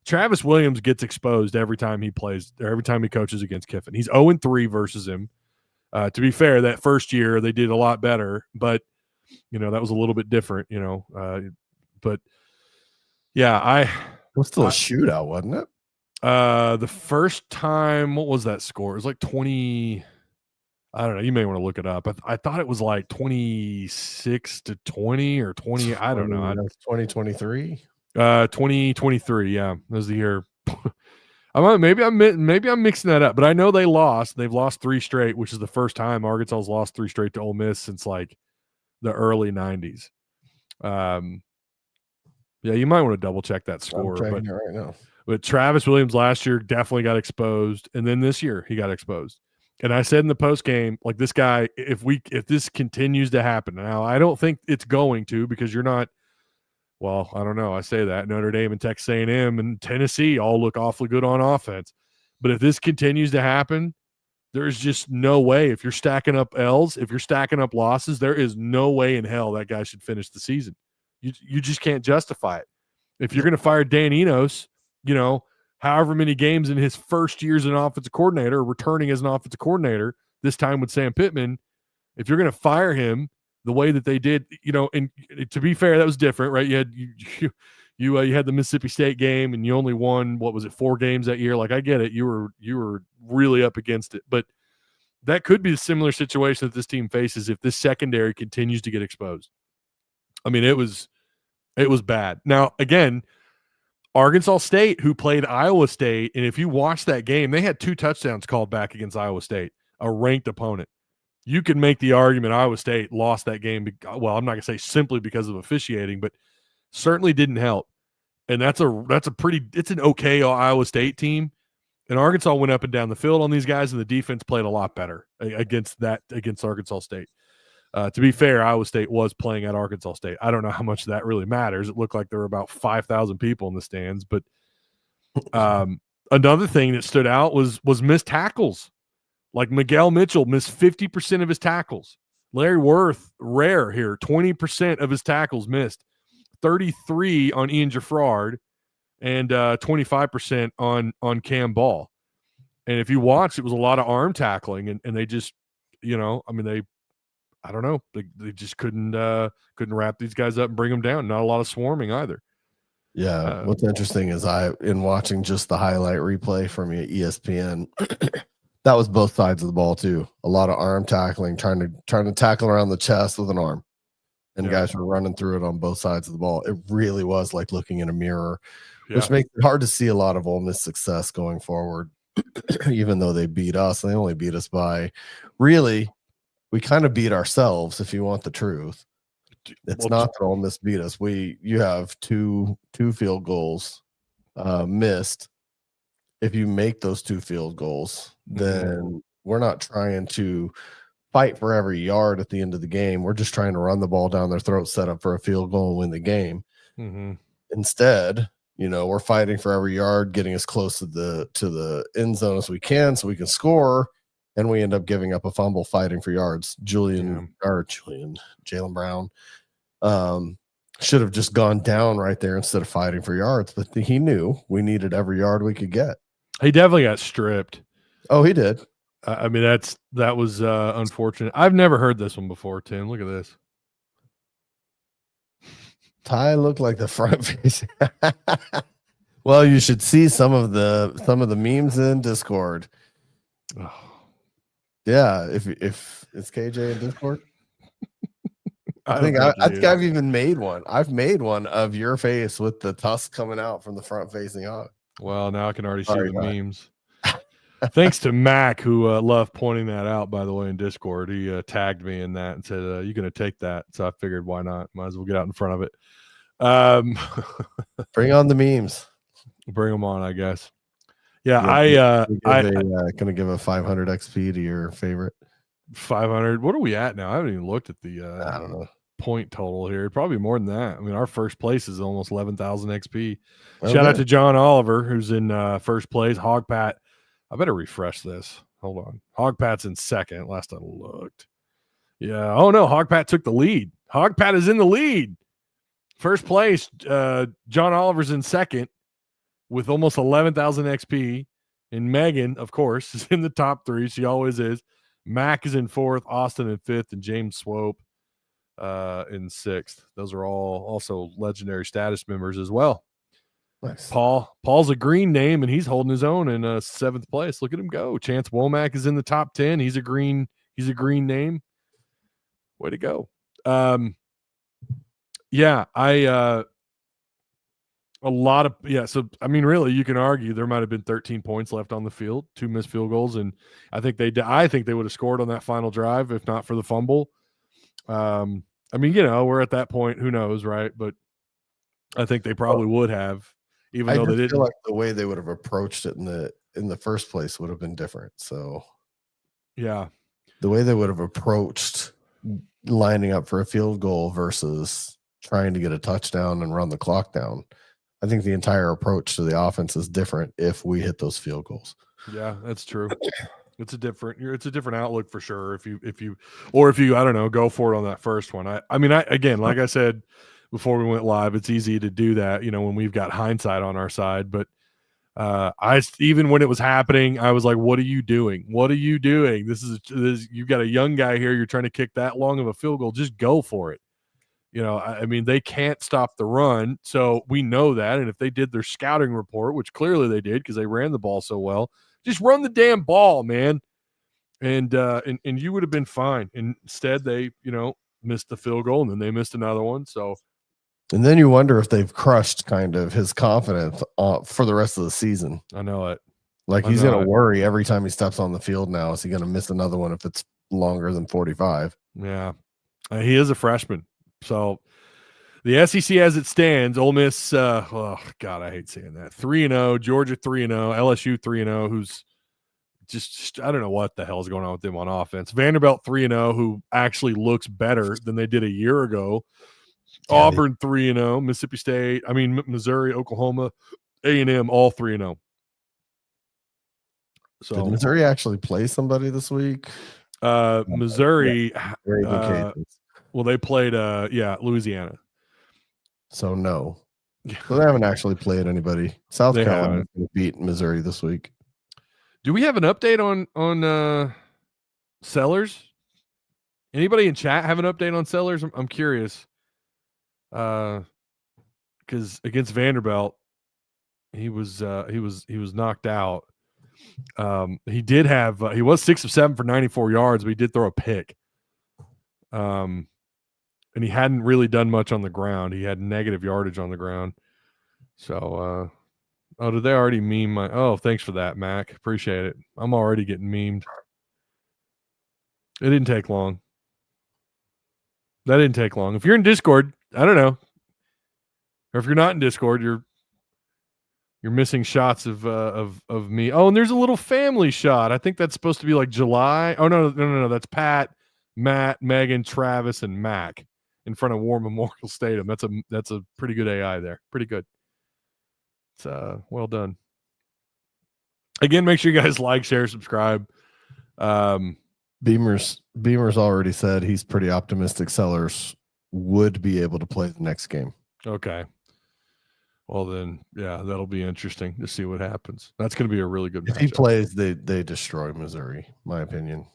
Travis Williams gets exposed every time he plays, or every time he coaches against Kiffin. He's 0-3 versus him. To be fair, that first year they did a lot better, but that was a little bit different. But yeah, It was still a shootout, wasn't it? The first time, what was that score? It was like 20. I don't know. You may want to look it up. I thought it was like 26-20 or 20. I don't know. That's 2023. 2023. Yeah, that was the year. Maybe I'm mixing that up, but I know they lost. They've lost 3 straight, which is the first time Arkansas's lost 3 straight to Ole Miss since like the early 90s. Yeah, you might want to double check that score. I'm checking it right now. But Travis Williams last year definitely got exposed, and then this year he got exposed. And I said in the post game, like, this guy, if this continues to happen, now I don't think it's going to, because you're not. Well, I don't know. I say that Notre Dame and Texas A&M and Tennessee all look awfully good on offense, but if this continues to happen, there's just no way. If you're stacking up L's, if you're stacking up losses, there is no way in hell that guy should finish the season. You just can't justify it. If you're going to fire Dan Enos, however many games in his first year as an offensive coordinator, returning as an offensive coordinator, this time with Sam Pittman, if you're going to fire him the way that they did, and to be fair, that was different, right? You had the Mississippi State game and you only won, 4 games that year? Like, I get it. You were really up against it, but that could be a similar situation that this team faces if this secondary continues to get exposed. I mean, it was bad. Now, again, Arkansas State, who played Iowa State, and if you watch that game, they had 2 touchdowns called back against Iowa State, a ranked opponent. You can make the argument Iowa State lost that game. Well, I'm not going to say simply because of officiating, but certainly didn't help. And it's an okay Iowa State team. And Arkansas went up and down the field on these guys, and the defense played a lot better against Arkansas State. To be fair, Iowa State was playing at Arkansas State. I don't know how much that really matters. It looked like there were about 5,000 people in the stands. But another thing that stood out was missed tackles. Like, Miguel Mitchell missed 50% of his tackles. Larry Worth, rare here, 20% of his tackles missed. 33 on Ian Jaffrard and 25% on Cam Ball. And if you watch, it was a lot of arm tackling, and they just, I don't know. They just couldn't wrap these guys up and bring them down. Not a lot of swarming either. Yeah. What's interesting is in watching just the highlight replay from ESPN, that was both sides of the ball too. A lot of arm tackling, trying to tackle around the chest with an arm. and guys were running through it on both sides of the ball. It really was like looking in a mirror, which makes it hard to see a lot of Ole Miss success going forward. Even though they beat us, they only beat us by really, we kind of beat ourselves if you want the truth. It's not that Ole Miss beat us. You have two field goals missed. If you make those 2 field goals, then we're not trying to fight for every yard at the end of the game. We're just trying to run the ball down their throat, set up for a field goal, and win the game. Instead, we're fighting for every yard, getting as close to the end zone as we can so we can score, and we end up giving up a fumble fighting for yards. Jalen Brown should have just gone down right there instead of fighting for yards, but he knew we needed every yard we could get. He definitely got stripped. Oh, he did. I mean, that was unfortunate. I've never heard this one before, Tim. Look at this. Ty looked like the front face. Well, you should see some of the memes in Discord. Oh. Yeah, if it's KJ in Discord. I think I've even made one. I've made one of your face with the tusk coming out from the front facing on. Well, now I can already see the memes. Thanks to Mac, who loved pointing that out, by the way, in Discord. He tagged me in that and said, you're going to take that. So I figured, why not? Might as well get out in front of it. Bring on the memes. Bring them on, I guess. Yeah, going to give a 500 XP to your favorite. 500. What are we at now? I haven't even looked at the I don't know. Point total here. Probably more than that. I mean, our first place is almost 11,000 XP. Okay. Shout out to John Oliver, who's in first place. Hogpat. I better refresh this. Hold on. Hogpat's in second. Last I looked. Yeah. Oh no, Hogpat took the lead. Hogpat is in the lead. First place. John Oliver's in second with almost 11,000 XP. And Megan, of course, is in the top 3. She always is. Mac is in 4th, Austin in 5th, and James Swope in 6th. Those are all also legendary status members as well. Nice. Paul's a green name, and he's holding his own in 7th place. Look at him go. Chance Womack is in the top 10. He's a green name. Way to go. So I mean, really, you can argue there might have been 13 points left on the field, 2 missed field goals, and I think they would have scored on that final drive if not for the fumble. I mean, we're at that point. Who knows, right? But I think they probably would have, even though they didn't. I feel like the way they would have approached it in the first place would have been different. So, yeah, the way they would have approached lining up for a field goal versus trying to get a touchdown and run the clock down. I think the entire approach to the offense is different if we hit those field goals. Yeah, that's true. It's a different outlook for sure. If you I don't know, go for it on that first one. I mean, again, like I said before we went live, it's easy to do that, when we've got hindsight on our side. But even when it was happening, I was like, "What are you doing? What are you doing? This you've got a young guy here. You're trying to kick that long of a field goal. Just go for it." I mean, they can't stop the run, so we know that. And if they did their scouting report, which clearly they did because they ran the ball so well, just run the damn ball, man. And you would have been fine. Instead, they, missed the field goal, and then they missed another one. So, and then you wonder if they've crushed kind of his confidence for the rest of the season. I know it. Like he's going to worry every time he steps on the field now. Is he going to miss another one if it's longer than 45? Yeah, he is a freshman. So the SEC as it stands, Ole Miss, oh God, I hate saying that. 3-0, Georgia 3-0, LSU 3-0, who's just I don't know what the hell's going on with them on offense. Vanderbilt 3-0, who actually looks better than they did a year ago. Yeah, Auburn 3-0, Mississippi State, Missouri, Oklahoma, A&M, all 3-0. So did Missouri actually play somebody this week? Missouri, well, they played, Louisiana. So no, so they haven't actually played anybody. South Carolina beat Missouri this week. Do we have an update on Sellers? Anybody in chat have an update on Sellers? I'm curious. Because against Vanderbilt, he was knocked out. He did have he was 6 of 7 for 94 yards, but he did throw a pick. and he hadn't really done much on the ground. He had negative yardage on the ground. So, oh, did they already meme my? Oh, thanks for that, Mac. Appreciate it. I'm already getting memed. It didn't take long. That didn't take long. If you're in Discord, I don't know. Or if you're not in Discord, you're missing shots of me. Oh, and there's a little family shot. I think that's supposed to be like July. Oh no. That's Pat, Matt, Megan, Travis, and Mac in front of War Memorial Stadium. That's a pretty good AI there. Pretty good. It's well done. Again, make sure you guys like, share, subscribe. Beamer's already said he's pretty optimistic Sellers would be able to play the next game. Okay. Well then, yeah, that'll be interesting to see what happens. That's going to be a really good matchup. If he plays, they destroy Missouri, my opinion.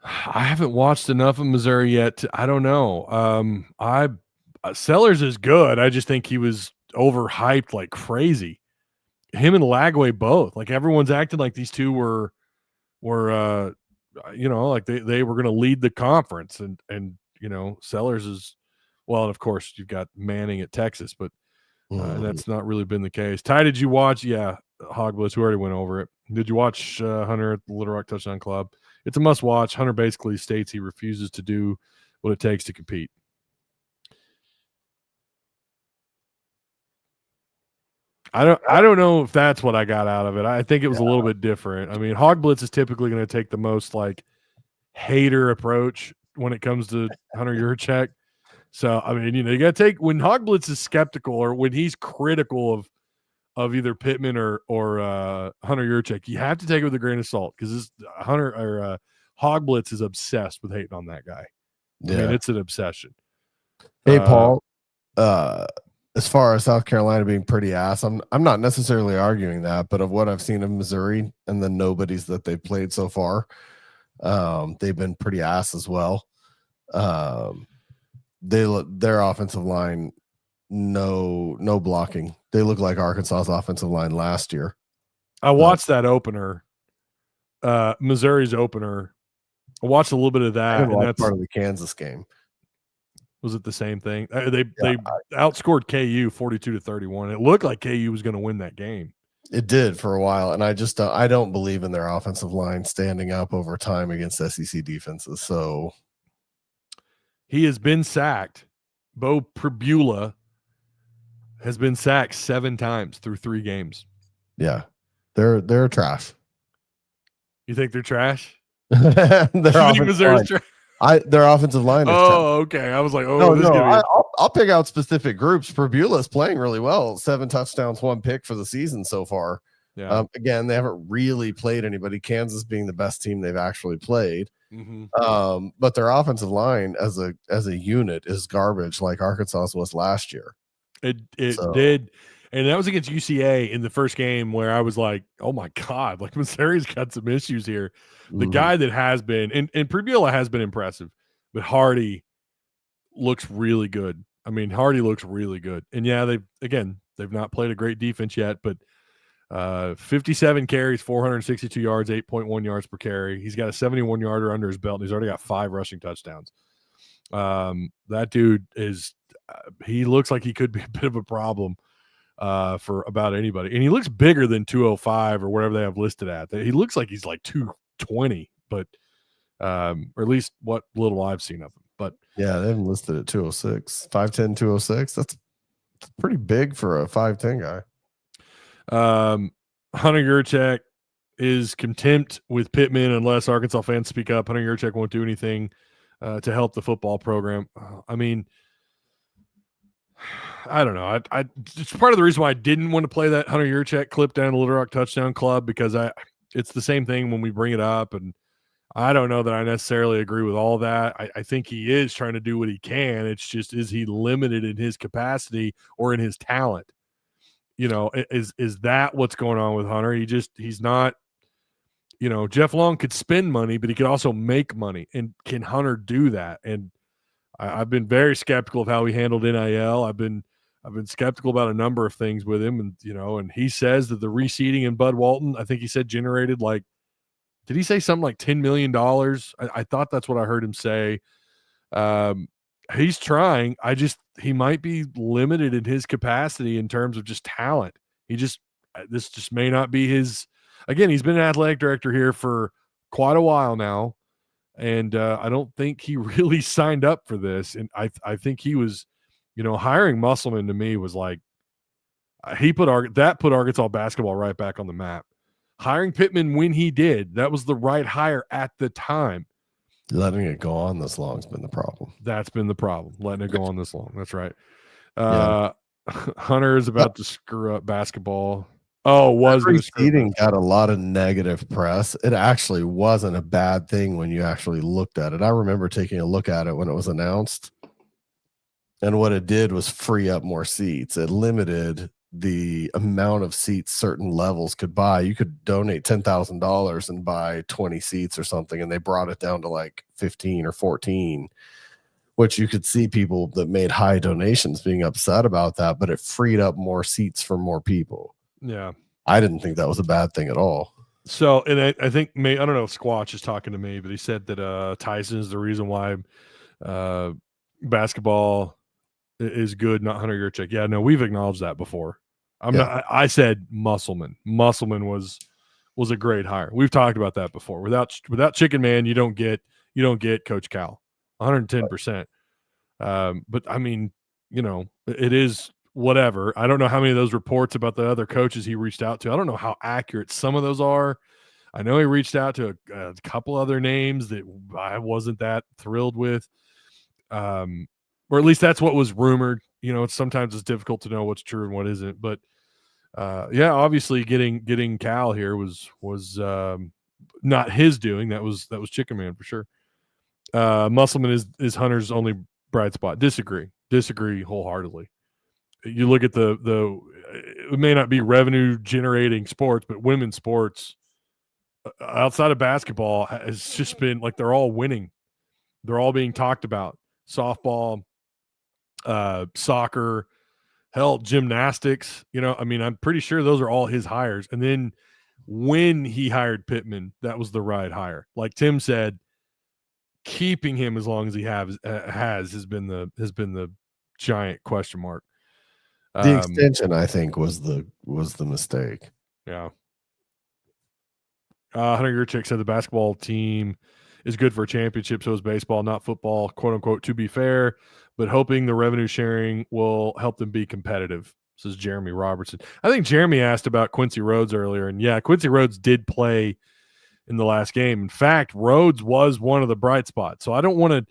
I haven't watched enough of Missouri yet. I don't know. Sellers is good. I just think he was overhyped like crazy. Him and Lagway both. Like everyone's acting like these two were like they were going to lead the conference, and Sellers is, well, and of course you've got Manning at Texas, but that's not really been the case. Ty, did you watch? Yeah, Hogblitz, we already went over it. Did you watch Hunter at the Little Rock Touchdown Club? It's a must watch. Hunter basically states he refuses to do what it takes to compete. I don't know if that's what I got out of it. I think it was a little bit different. I mean, Hogblitz is typically going to take the most like hater approach when it comes to Hunter Yurachek. So, I mean, you got to take, when Hogblitz is skeptical or when he's critical of either Pittman or Hunter Yurachek, you have to take it with a grain of salt, because Hogblitz is obsessed with hating on that guy. Yeah. I mean, it's an obsession. Hey, Paul, as far as South Carolina being pretty ass, I'm not necessarily arguing that, but of what I've seen of Missouri and the nobodies that they've played so far, they've been pretty ass as well. Their offensive line, no blocking. They look like Arkansas's offensive line last year. I watched that opener, Missouri's opener. I watched a little bit of that, and that's part of the Kansas game. Was it the same thing? They outscored KU 42-31. It looked like KU was going to win that game. It did for a while, and I don't believe in their offensive line standing up over time against SEC defenses. So he has been sacked. Bo Pribula has been sacked 7 times through 3 games. Yeah, they're trash. You think they're trash? Their offensive line is trash. Okay. I was like, I'll pick out specific groups. Pribula is playing really well. 7 touchdowns, 1 pick for the season so far. Yeah. Again, they haven't really played anybody. Kansas being the best team they've actually played. Mm-hmm. But their offensive line as a unit is garbage, like Arkansas was last year. It did. And that was against UCA in the first game, where I was like, oh my God, like Missouri's got some issues here. The guy that has been, and Pribula has been impressive, but Hardy looks really good. I mean, Hardy looks really good. And yeah, they've not played a great defense yet, but 57 carries, 462 yards, 8.1 yards per carry. He's got a 71-yarder under his belt, and he's already got 5 rushing touchdowns. That dude he looks like he could be a bit of a problem for about anybody. And he looks bigger than 205 or whatever they have listed at. He looks like he's like 220, but or at least what little I've seen of him. But yeah, they haven't listed at 206, 5'10", 206. That's pretty big for a 5'10" guy. Hunter Yurachek is contempt with Pittman unless Arkansas fans speak up. Hunter Yurachek won't do anything to help the football program. I mean, I don't know. It's part of the reason why I didn't want to play that Hunter Yurachek clip down the Little Rock Touchdown Club, because it's the same thing when we bring it up, and I don't know that I necessarily agree with all that. I think he is trying to do what he can. It's just, is he limited in his capacity or in his talent? Is that what's going on with Hunter? He's not, Jeff Long could spend money, but he could also make money. And can Hunter do that? And I've been very skeptical of how he handled NIL. I've been skeptical about a number of things with him. And, and he says that the reseeding in Bud Walton, I think he said generated did he say something like $10 million? I thought that's what I heard him say. He's trying. He might be limited in his capacity in terms of just talent. This just may not be his. Again, he's been an athletic director here for quite a while now, and I don't think he really signed up for this. And I think he was, hiring Musselman to me was like he put Arkansas basketball right back on the map. Hiring Pittman when he did, that was the right hire at the time. Letting it go on this long has been the problem. That's been the problem. Letting it go on this long. That's right. Yeah. Hunter is about to screw up basketball. Oh, was seeding got a lot of negative press. It actually wasn't a bad thing when you actually looked at it. I remember taking a look at it when it was announced. And what it did was free up more seats. It limited the amount of seats certain levels could buy. You could donate $10,000 and buy 20 seats or something, and they brought it down to like 15 or 14, which you could see people that made high donations being upset about that, but it freed up more seats for more people. Yeah. I didn't think that was a bad thing at all. So, and I think I don't know if Squatch is talking to me, but he said that Tyson is the reason why basketball is good, not Hunter Yurachek. Yeah, no, we've acknowledged that before. I said Musselman. Musselman was a great hire. We've talked about that before. Without Chicken Man, you don't get Coach Cal. 110%. But I mean, it is whatever. I don't know how many of those reports about the other coaches he reached out to. I don't know how accurate some of those are. I know he reached out to a couple other names that I wasn't that thrilled with. Or at least that's what was rumored. Sometimes it's difficult to know what's true and what isn't. But yeah, obviously getting Cal here was not his doing. That was Chicken Man for sure. Musselman is Hunter's only bright spot. Disagree wholeheartedly. You look at it may not be revenue generating sports, but women's sports outside of basketball has just been like they're all winning. They're all being talked about. Softball, soccer, hell, gymnastics. I'm pretty sure those are all his hires. And then when he hired Pittman, that was the right hire. Like Tim said, keeping him as long as he has been the giant question mark. The extension, I think, was the mistake. Yeah. Hunter Yurachek said the basketball team is good for a championship, so is baseball, not football, quote unquote, to be fair, but hoping the revenue sharing will help them be competitive. This is Jeremy Robertson. I think Jeremy asked about Quincy Rhodes earlier, and yeah, Quincy Rhodes did play in the last game. In fact, Rhodes was one of the bright spots. So I don't want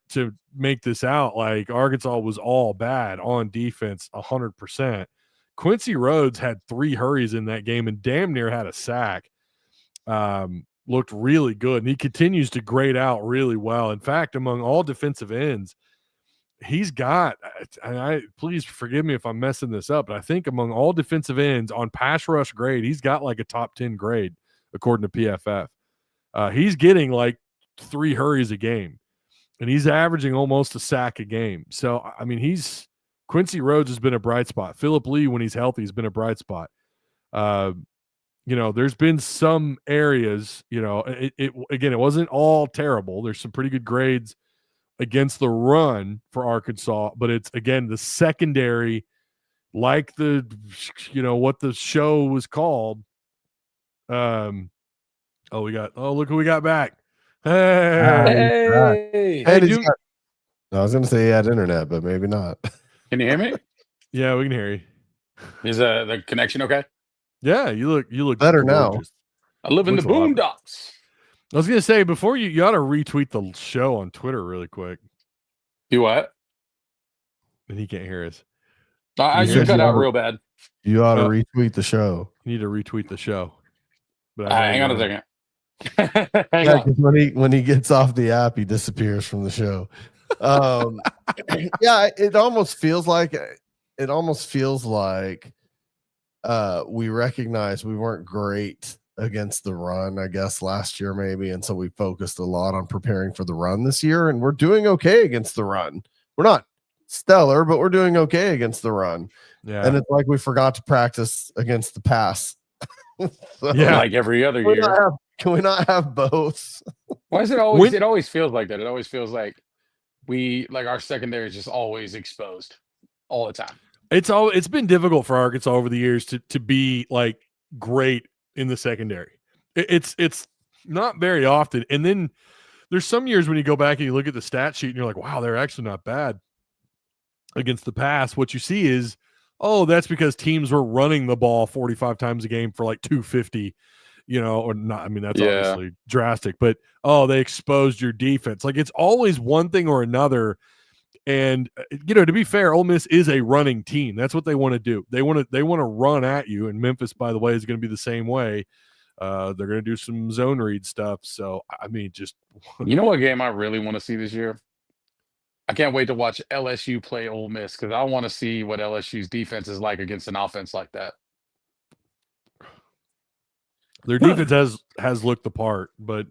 to make this out like Arkansas was all bad on defense 100%. Quincy Rhodes had 3 hurries in that game and damn near had a sack. Looked really good, and he continues to grade out really well. In fact, among all defensive ends, he's got, and please forgive me if I'm messing this up, but I think among all defensive ends on pass rush grade, he's got like a top 10 grade according to PFF. He's getting like 3 hurries a game, and he's averaging almost a sack a game. So, I mean, Quincy Rhodes has been a bright spot. Phillip Lee, when he's healthy, has been a bright spot. There's been some areas, it wasn't all terrible. There's some pretty good grades against the run for Arkansas, but it's, again, the secondary, like what the show was called. Look who we got back. Hey. I was going to say he had internet, but maybe not. Can you hear me? Yeah, we can hear you. Is the connection okay? Yeah, you look better gorgeous. now. I live in the boondocks. I was gonna say before you ought to retweet the show on Twitter really quick. You what? And he can't hear us. You cut out real bad. You ought to retweet the show. You need to retweet the show. But hang on a second. When he gets off the app, he disappears from the show. Yeah, it almost feels like we recognize we weren't great against the run, I guess, last year maybe, and so we focused a lot on preparing for the run this year, and we're doing okay against the run. We're not stellar, but we're doing okay against the run. Yeah, and it's like we forgot to practice against the pass. Yeah, like every other year. Can we not have both? Why is it always? It always feels like that. It always feels like our secondary is just always exposed all the time. It's been difficult for Arkansas over the years to be like great in the secondary. It's not very often. And then there's some years when you go back and you look at the stat sheet and you're like, wow, they're actually not bad against the pass. What you see is, oh, that's because teams were running the ball 45 times a game for like 250, or not. I mean, that's obviously drastic, but they exposed your defense. Like, it's always one thing or another. And to be fair, Ole Miss is a running team. That's what they want to do. They want to run at you. And Memphis, by the way, is going to be the same way. They're going to do some zone read stuff. So, I mean, just what game I really want to see this year? I can't wait to watch LSU play Ole Miss because I want to see what LSU's defense is like against an offense like that. Their defense has looked the part, but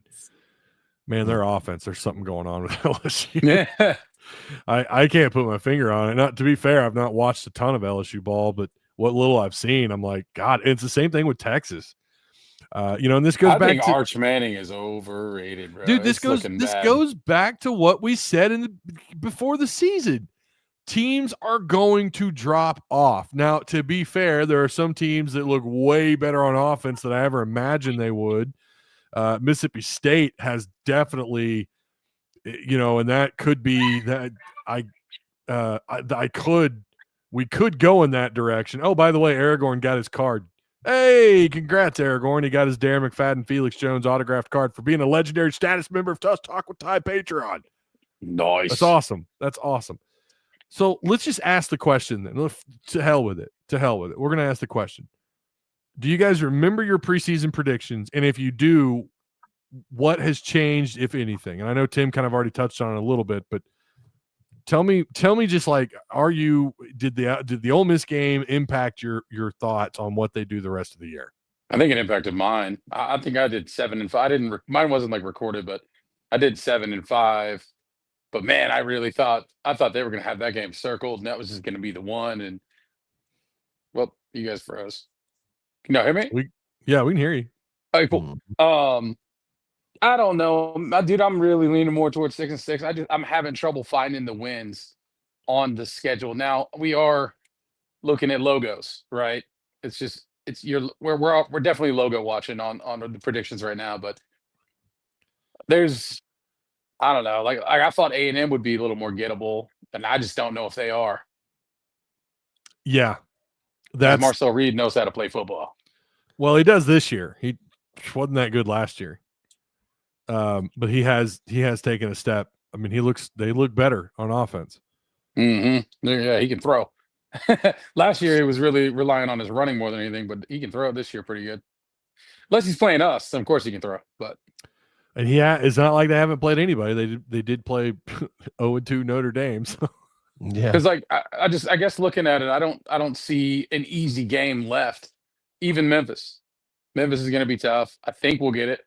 man, their offense, there's something going on with LSU. Yeah. I can't put my finger on it. Not to be fair, I've not watched a ton of LSU ball, but what little I've seen, I'm like, God, it's the same thing with Texas. And this goes back think to Arch Manning is overrated, bro. Dude, this goes back to what we said before the season. Teams are going to drop off. Now, to be fair, there are some teams that look way better on offense than I ever imagined they would. Mississippi State has definitely, and that could be that we could go in that direction. Oh, by the way, Aragorn got his card. Hey, congrats, Aragorn. He got his Darren McFadden, Felix Jones autographed card for being a legendary status member of Tusk Talk with Ty Patreon. Nice. That's awesome. That's awesome. So let's just ask the question then. To hell with it. We're going to ask the question. Do you guys remember your preseason predictions? And if you do, what has changed, if anything? And I know Tim kind of already touched on it a little bit, but tell me just like, did the Ole Miss game impact your thoughts on what they do the rest of the year? I think it impacted mine. I think I did 7-5. Mine wasn't like recorded, but I did 7-5. But man, I thought they were going to have that game circled, and that was just going to be the one. And well, you guys froze. Can you hear me? We can hear you. Okay, cool. I don't know, dude. I'm really leaning more towards 6-6. I'm having trouble finding the wins on the schedule. Now we are looking at logos, right? We're definitely logo watching on the predictions right now, but I don't know. Like I thought A&M would be a little more gettable, and I just don't know if they are. Yeah, Marcel Reed knows how to play football. Well, he does this year. He wasn't that good last year. But he has taken a step. I mean, they look better on offense. Mm-hmm. Yeah, he can throw. Last year, he was really relying on his running more than anything, but he can throw this year pretty good. Unless he's playing us, then of course he can throw. But it's not like they haven't played anybody. They did play 0-2 Notre Dame. So. Yeah, because like I guess looking at it, I don't see an easy game left. Even Memphis is going to be tough. I think we'll get it.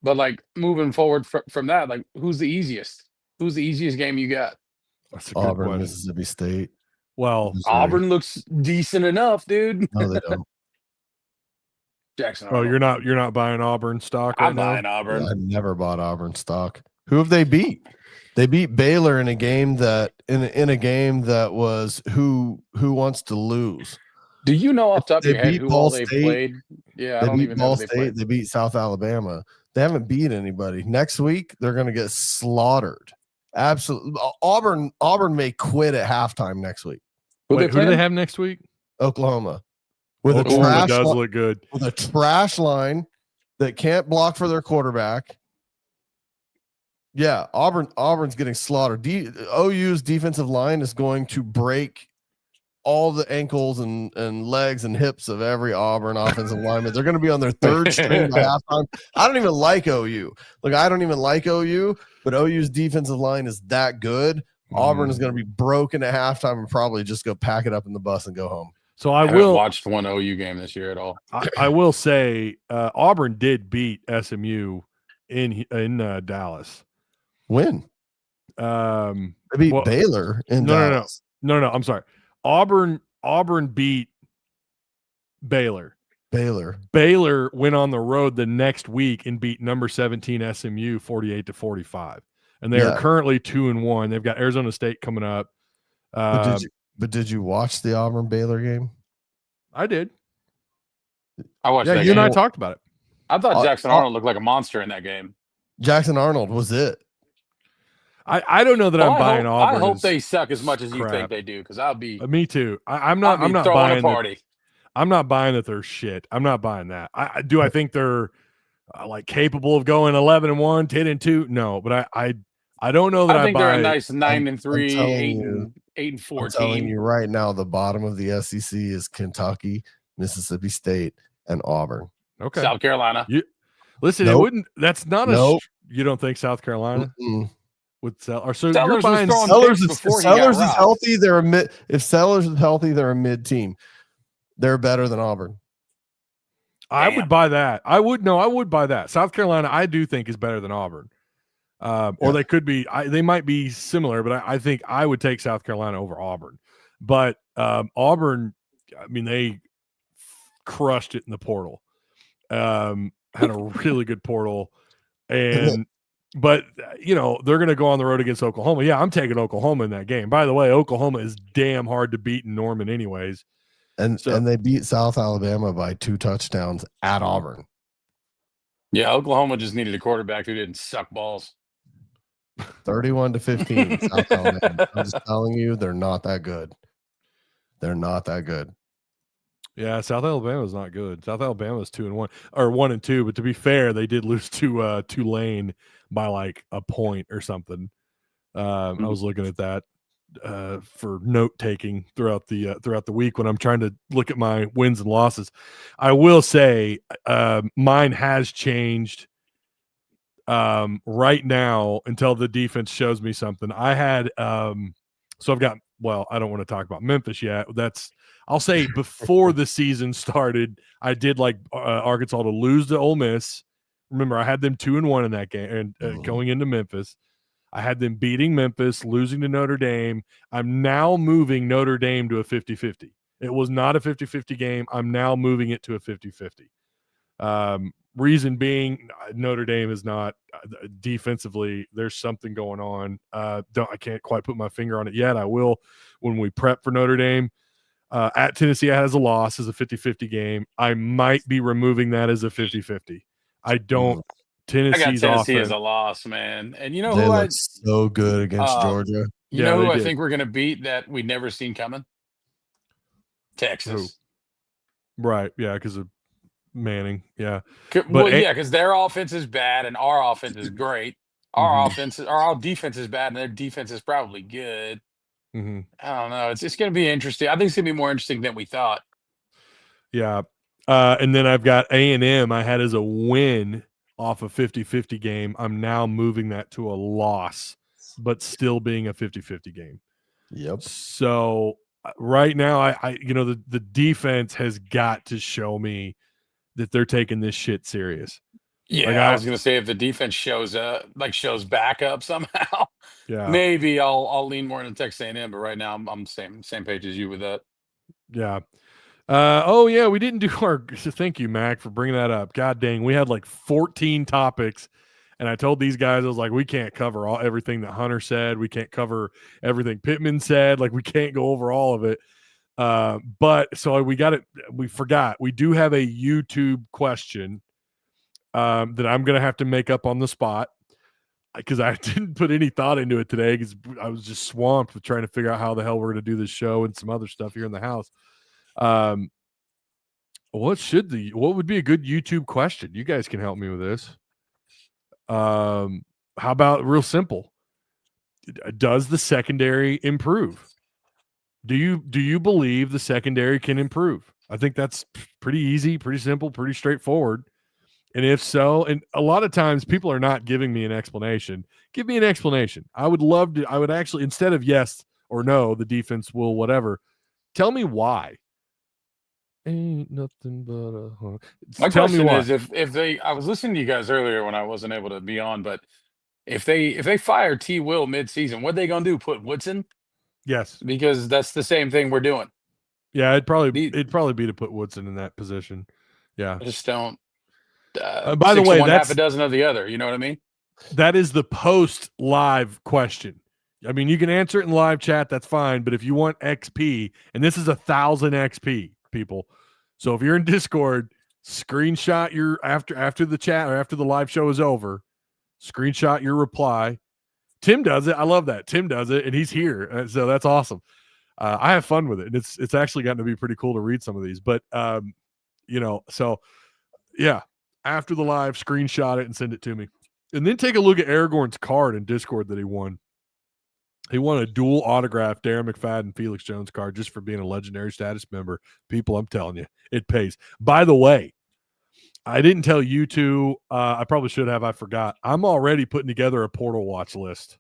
But like moving forward from that, like who's the easiest? Who's the easiest game you got? That's a good Auburn, question. Mississippi State. Well, Missouri. Auburn looks decent enough, dude. No, they don't. Jackson. Oh, you're not buying Auburn stock right I'm buying Auburn. I've never bought Auburn stock. Who have they beat? They beat Baylor in a game that was who wants to lose. Do you know off the top of your head who all they State. played? Yeah, I They don't beat even know Ball who they State. played. They beat South Alabama. They haven't beat anybody. Next week they're going to get slaughtered. Absolutely. Auburn may quit at halftime next week. Wait, who do they have next week? Oklahoma. With Oklahoma does look good. With a trash line that can't block for their quarterback. Yeah, Auburn's getting slaughtered. OU's defensive line is going to break all the ankles and legs and hips of every Auburn offensive lineman. They're going to be on their third string by halftime. I don't even like OU. Like, I don't even like OU, but OU's defensive line is that good. Auburn is going to be broken at halftime and probably just go pack it up in the bus and go home. So I haven't watched one OU game this year at all. I will say Auburn did beat SMU in Dallas. When? They beat Baylor in Dallas. No. I'm sorry. Auburn beat Baylor. Baylor went on the road the next week and beat number 17 SMU 48-45. And they are currently 2-1. They've got Arizona State coming up. But did you watch the Auburn Baylor game? I did. I watched that. Yeah, you and I talked about it. I thought Jackson Arnold looked like a monster in that game. Jackson Arnold was it. I don't know that I'm buying Auburn. I hope they suck as much as you think they do, because I'll be. Me too. I'm not throwing buying a party. I'm not buying that they're shit. I'm not buying that. I think they're like capable of going 11-1, 10-2. No, but I don't know that I think buy. They're a nice 9-3, 8-4 I'm telling team. you right now, the bottom of the SEC is Kentucky, Mississippi State, and Auburn. Okay, South Carolina. Listen, it wouldn't. That's not you don't think South Carolina would sell? Or so Sellers you're buying Sellers is healthy. They're a mid. If Sellers is healthy, they're a mid team. They're better than Auburn. I would buy that. I would buy that. South Carolina, I do think is better than Auburn. Or they could be. They might be similar, but I think I would take South Carolina over Auburn. But Auburn, I mean, they crushed it in the portal. Had a really good portal, but they're going to go on the road against Oklahoma. Yeah, I'm taking Oklahoma in that game. By the way, Oklahoma is damn hard to beat in Norman, anyways. And they beat South Alabama by 2 touchdowns at Auburn. Yeah, Oklahoma just needed a quarterback who didn't suck balls. 31-15. South Alabama. I'm just telling you, they're not that good. They're not that good. Yeah, South Alabama is not good. South Alabama is 2-1 or 1-2. But to be fair, they did lose to Tulane by like a point or something. I was looking at that for note taking throughout the week when I'm trying to look at my wins and losses. I will say mine has changed right now until the defense shows me something. I had so I've got, well, I don't want to talk about Memphis yet. I'll say before the season started, I did like Arkansas to lose to Ole Miss. Remember, I had them 2-1 in that game, and going into Memphis, I had them beating Memphis, losing to Notre Dame. I'm now moving Notre Dame to a 50-50. It was not a 50-50 game. I'm now moving it to a 50-50. Reason being, Notre Dame is not defensively. There's something going on. I can't quite put my finger on it yet. I will when we prep for Notre Dame. At Tennessee, I had as a loss as a 50-50 game. I might be removing that as a 50-50. I don't. Tennessee's I got Tennessee offense as a loss, man. And you know they who look so good against Georgia. You know who I think we're going to beat that we'd never seen coming? Texas. Who? Right? Yeah, because of Manning. Yeah. Because their offense is bad and our offense is great. Our defense is bad and their defense is probably good. Mm-hmm. I don't know. It's going to be interesting. I think it's going to be more interesting than we thought. Yeah. And then I've got A&M. I had as a win off a 50-50 game. I'm now moving that to a loss, but still being a 50-50 game. Yep. So right now, I the defense has got to show me that they're taking this shit serious. Yeah, I was going to say if the defense shows back up somehow, maybe I'll lean more into Texas A&M. But right now, I'm same page as you with that. Yeah. We didn't do our. Thank you, Mac, for bringing that up. God dang, we had like 14 topics, and I told these guys I was like, we can't cover everything that Hunter said. We can't cover everything Pittman said. Like, we can't go over all of it. But so we forgot. We do have a YouTube question that I'm going to have to make up on the spot because I didn't put any thought into it today because I was just swamped with trying to figure out how the hell we're going to do this show and some other stuff here in the house. What would be a good YouTube question? You guys can help me with this. How about real simple? Does the secondary improve? Do you believe the secondary can improve? I think that's pretty easy, pretty simple, pretty straightforward. And if so, and a lot of times people are not giving me an explanation. Give me an explanation. I would love to. I would actually, instead of yes or no, the defense will whatever. Tell me why. Ain't nothing but a. My question is if they. I was listening to you guys earlier when I wasn't able to be on, but if they fire T. Will mid-season, what are they gonna do? Put Woodson? Yes, because that's the same thing we're doing. Yeah, it'd probably be to put Woodson in that position. Yeah. I just don't. By the 6 of way, one, half that's a dozen of the other. You know what I mean? that is the post live question. I mean, you can answer it in live chat. That's fine. But if you want XP, and this is 1,000 XP, people. So if you're in Discord, screenshot your after the chat or after the live show is over, screenshot your reply. Tim does it. I love that. Tim does it, and he's here. So that's awesome. I have fun with it. And it's actually gotten to be pretty cool to read some of these. But so yeah, after the live, screenshot it and send it to me. And then take a look at Aragorn's card in Discord that he won. He won a dual autograph Darren McFadden Felix Jones card just for being a legendary status member. People, I'm telling you, it pays. By the way, I didn't tell you two. I probably should have. I forgot. I'm already putting together a portal watch list.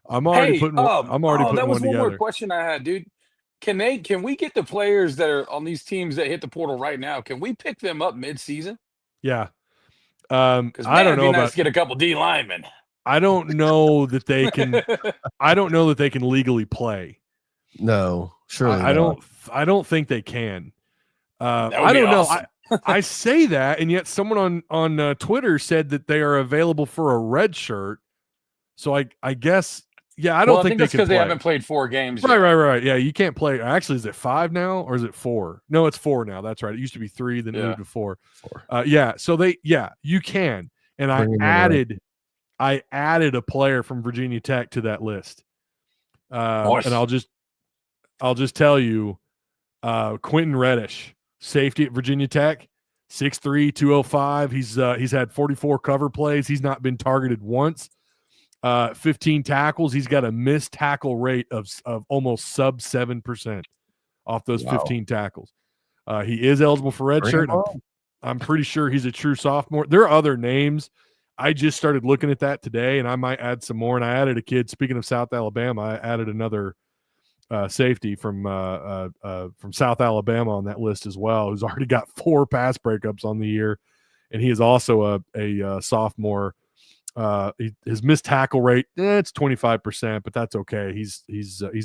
I'm already putting that one was one together. more question I had, dude. Can we get the players that are on these teams that hit the portal right now? Can we pick them up mid-season? Yeah. Because I don't know it'd be nice about to get a couple D linemen. I don't know that they can. I don't know that they can legally play. No, surely I not. don't think they can. That would I be don't know. awesome. I say that, and yet someone on Twitter said that they are available for a red shirt. So I guess I don't think that's they can because play. they haven't played 4 games. Yet. Right. Yeah, you can't play. Actually, is it 5 now or is it 4? No, it's 4 now. That's right. It used to be 3, then moved to 4. So you can. And I added a player from Virginia Tech to that list. Nice. And I'll just tell you, Quentin Reddish, safety at Virginia Tech, 6'3", 205. He's had 44 cover plays. He's not been targeted once. 15 tackles. He's got a missed tackle rate of almost sub 7% off those 15 tackles. He is eligible for red shirt. I'm pretty sure he's a true sophomore. There are other names. I just started looking at that today, and I might add some more. And I added a kid. Speaking of South Alabama, I added another safety from South Alabama on that list as well, who's already got 4 pass breakups on the year, and he is also a sophomore. His missed tackle rate, it's 25%, but that's okay. He's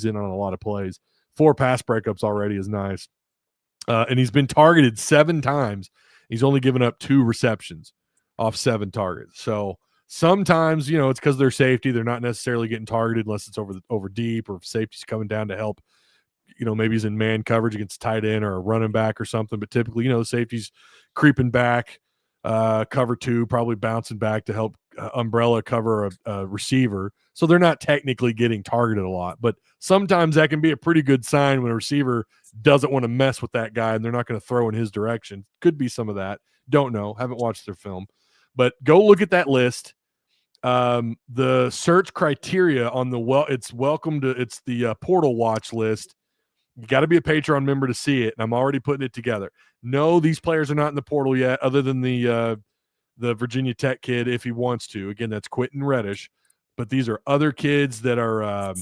in on a lot of plays. 4 pass breakups already is nice, and he's been targeted 7 times. He's only given up 2 receptions off 7 targets. So sometimes, it's because they're safety. They're not necessarily getting targeted unless it's over deep, or if safety's coming down to help. Maybe he's in man coverage against tight end or a running back or something. But typically, the safety's creeping back, cover 2, probably bouncing back to help umbrella cover a receiver. So they're not technically getting targeted a lot. But sometimes that can be a pretty good sign when a receiver doesn't want to mess with that guy and they're not going to throw in his direction. Could be some of that. Don't know. Haven't watched their film. But go look at that list. The search criteria on it's the portal watch list. You got to be a Patreon member to see it, and I'm already putting it together. No, these players are not in the portal yet, other than the Virginia Tech kid, if he wants to. Again, that's Quentin Reddish. But these are other kids that are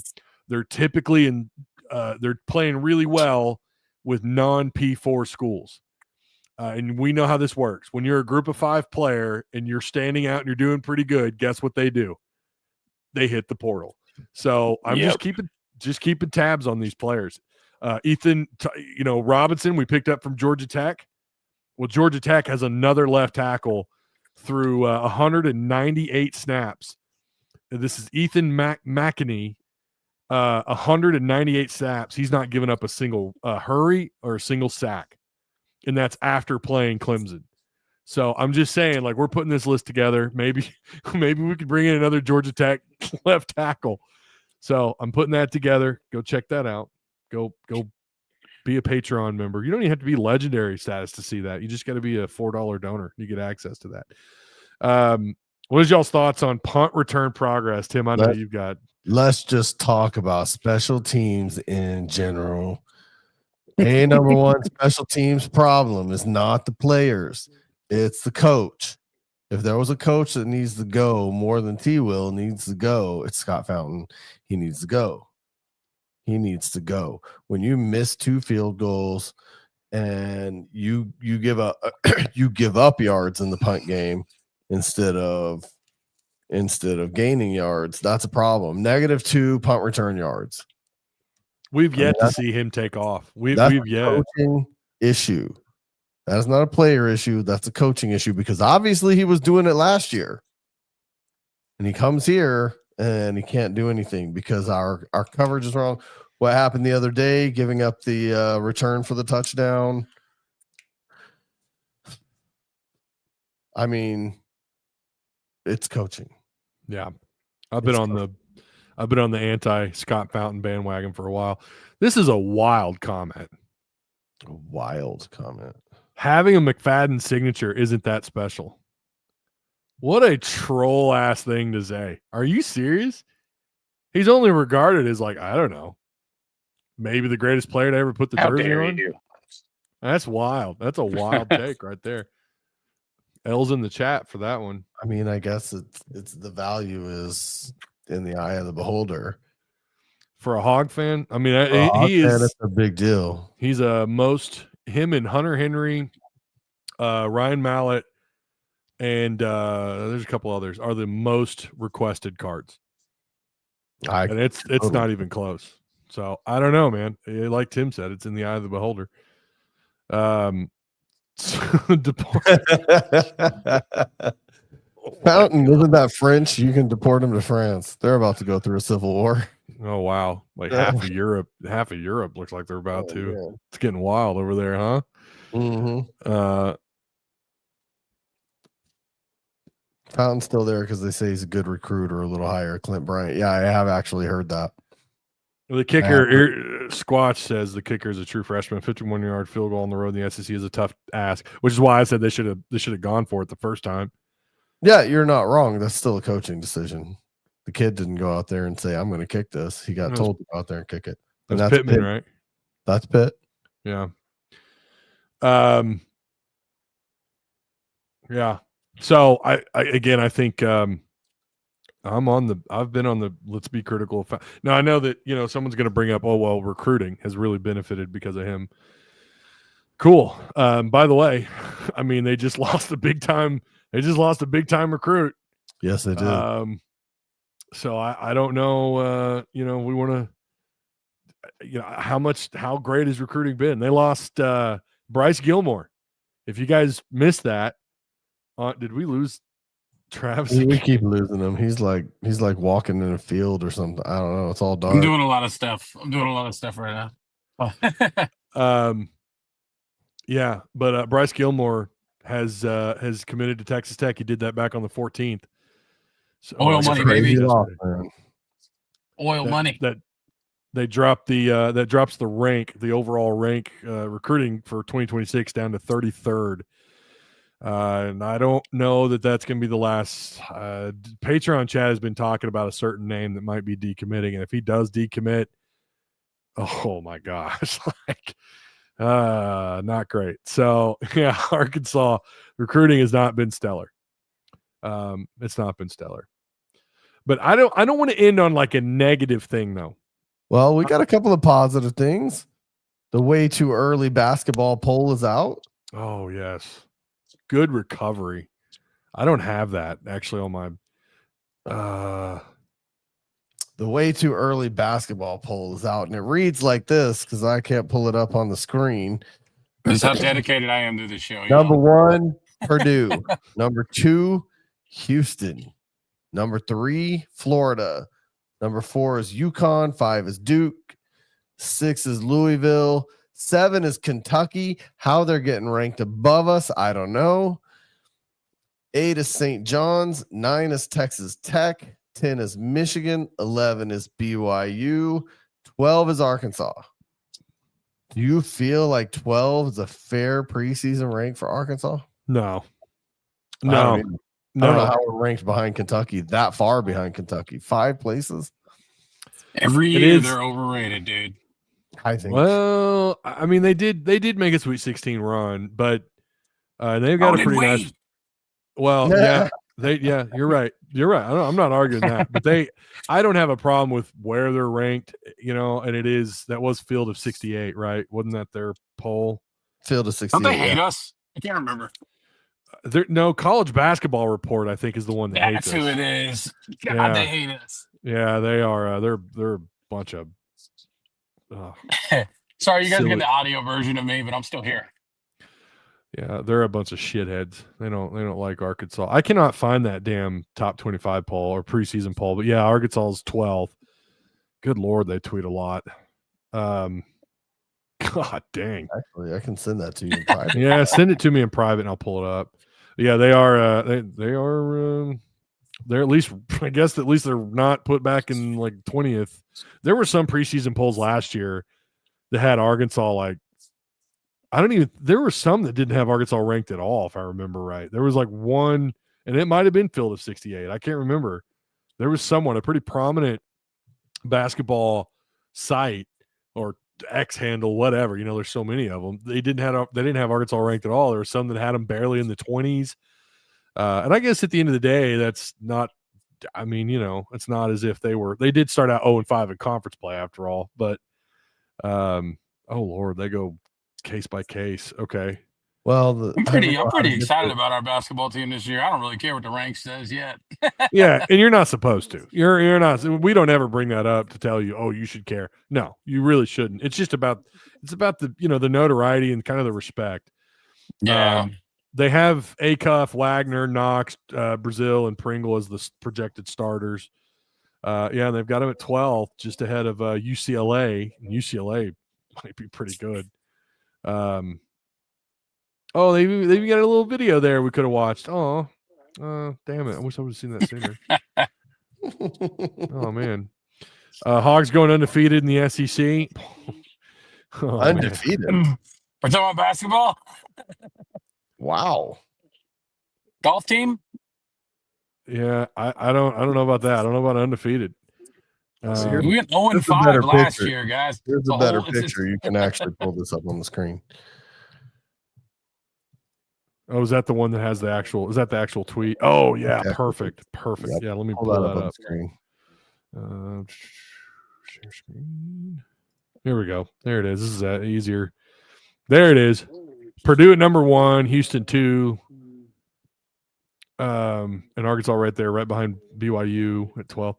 they're typically they're playing really well with non-P4 schools. And we know how this works. When you're a group of 5 player and you're standing out and you're doing pretty good, guess what they do? They hit the portal. So I'm just keeping tabs on these players. Ethan, Robinson, we picked up from Georgia Tech. Well, Georgia Tech has another left tackle through 198 snaps. This is Ethan McInerney, 198 snaps. He's not given up a single hurry or a single sack. And that's after playing Clemson. So I'm just saying, we're putting this list together. Maybe we could bring in another Georgia Tech left tackle. So I'm putting that together. Go check that out. Go be a Patreon member. You don't even have to be legendary status to see that. You just got to be a $4 donor. You get access to that. What is y'all's thoughts on punt return progress? Tim, I know you've got. Let's just talk about special teams in general. Number 1 special teams problem is not the players, it's the coach. If there was a coach that needs to go more than T-Will needs to go, it's Scott Fountain. He needs to go. When you miss 2 field goals and you give up you give up yards in the punt game instead of gaining yards, that's a problem. -2 punt return yards. We've yet to see him take off. We've a yet coaching issue. That is not a player issue. That's a coaching issue because obviously he was doing it last year. And he comes here and he can't do anything because our coverage is wrong. What happened the other day, giving up the return for the touchdown? I mean, it's coaching. Yeah. I've been on the anti-Scott Fountain bandwagon for a while. This is a wild comment. A wild comment. Having a McFadden signature isn't that special. What a troll ass thing to say. Are you serious? He's only regarded as like, I don't know, maybe the greatest player to ever put the jersey on. You? That's wild. That's a wild take right there. L's in the chat for that one. I mean, I guess it's the value is in the eye of the beholder. For a Hog fan, I mean, It's a big deal. He's him and Hunter Henry, Ryan Mallett, and there's a couple others are the most requested cards. And it's not even close. So I don't know, man. Like Tim said, it's in the eye of the beholder. Fountain, isn't that French? You can deport them to France. They're about to go through a civil war. Oh wow! Like half of Europe looks like they're about to. Man. It's getting wild over there, huh? Mm-hmm. Fountain's still there because they say he's a good recruiter, a little higher. Clint Bryant. Yeah, I have actually heard that. The kicker, Squatch says the kicker is a true freshman. 51-yard field goal on the road in the SEC is a tough ask, which is why I said they should have gone for it the first time. Yeah, you're not wrong. That's still a coaching decision. The kid didn't go out there and say, I'm going to kick this. He got told to go out there and kick it. And that's Pittman, Pitt. Right? That's Pitt. Yeah. Yeah. So I think I've been on the let's be critical. Now I know that, someone's going to bring up, recruiting has really benefited because of him. Cool. By the way, I mean, they just lost a big time recruit. Yes, they did. So I don't know, we want to, how great has recruiting been? They lost Bryce Gilmore. If you guys missed that, did we lose Travis? We keep losing him. He's like walking in a field or something. I don't know. It's all dark. I'm doing a lot of stuff right now. Yeah, but Bryce Gilmore has committed to Texas Tech. He did that back on the 14th. So, oil money, baby. Oil money. That they dropped that drops the rank, the overall rank recruiting for 2026 down to 33rd. And I don't know that that's going to be the last. Patreon chat has been talking about a certain name that might be decommitting, and if he does decommit, oh my gosh, not great. So yeah, Arkansas recruiting has not been stellar. It's not been stellar, but I don't want to end on like a negative thing though. Well, we got a couple of positive things. The way too early basketball poll is out. Oh yes. Good recovery. I don't have that actually on my the way too early basketball poll is out, and it reads like this because I can't pull it up on the screen. This is how dedicated I am to the show. Number 1, Purdue. Number 2, Houston. Number 3, Florida. Number 4 is UConn. 5 is Duke. 6 is Louisville. 7 is Kentucky. How they're getting ranked above us, I don't know. 8 is St. John's. 9 is Texas Tech. 10 is Michigan. 11 is BYU. 12 is Arkansas. Do you feel like 12 is a fair preseason rank for Arkansas? No. I don't know how we're ranked behind Kentucky, that far behind Kentucky. 5 places. Every year they're overrated, dude. I think. Well, I mean, they did make a Sweet 16 run, but they've got a pretty nice. Well, yeah, you're right. I'm not arguing that, but I don't have a problem with where they're ranked. And that was field of 68, right? Wasn't that their poll? Field of 68. Don't they hate us? I can't remember. No, College Basketball Report, I think, is the one that hates us. That's who it is. God, they hate us. Yeah, they are. They're a bunch of. Sorry, you guys get the audio version of me, but I'm still here. Yeah, they're a bunch of shitheads. They don't like Arkansas. I cannot find that damn top 25 poll or preseason poll, but yeah, Arkansas is 12th. Good Lord, they tweet a lot. God dang. Actually, I can send that to you in private. Yeah, send it to me in private and I'll pull it up. Yeah, they are they're at least, I guess at least they're not put back in like 20th. There were some preseason polls last year that had Arkansas like, there were some that didn't have Arkansas ranked at all, if I remember right. There was like one, and it might have been Field of 68. I can't remember. There was someone, a pretty prominent basketball site or X handle, whatever. You know, there's so many of them. They didn't have Arkansas ranked at all. There were some that had them barely in the 20s. And I guess at the end of the day, that's not, I mean, you know, it's not as if they did start out 0-5 in conference play after all, but oh Lord, they go case by case. Okay. Well, I'm pretty excited about our basketball team this year. I don't really care what the rank says yet. Yeah, and you're not supposed to. You're not. We don't ever bring that up to tell you, oh, you should care. No, you really shouldn't. It's about the, you know, the notoriety and kind of the respect. Yeah. They have Acuff, Wagner, Knox, Brazil, and Pringle as the projected starters. Yeah, and they've got them at 12, just ahead of UCLA. And UCLA might be pretty good. Oh, they even got a little video there we could have watched. Oh, damn it. I wish I would have seen that sooner. Oh, man. Hogs going undefeated in the SEC. Oh, undefeated. We're talking about basketball? Wow. Golf team? Yeah, I don't know about that. I don't know about undefeated. We went 0-5 last year, guys. Here's a better picture. You can actually pull this up on the screen. Oh, is that the one that has the actual? Is that the actual tweet? Oh, yeah, perfect. Yep. Yeah, let me pull that up on the screen. Share screen. Here we go. There it is. This is easier. There it is. Purdue at number 1, Houston 2, and Arkansas right there, right behind BYU at 12.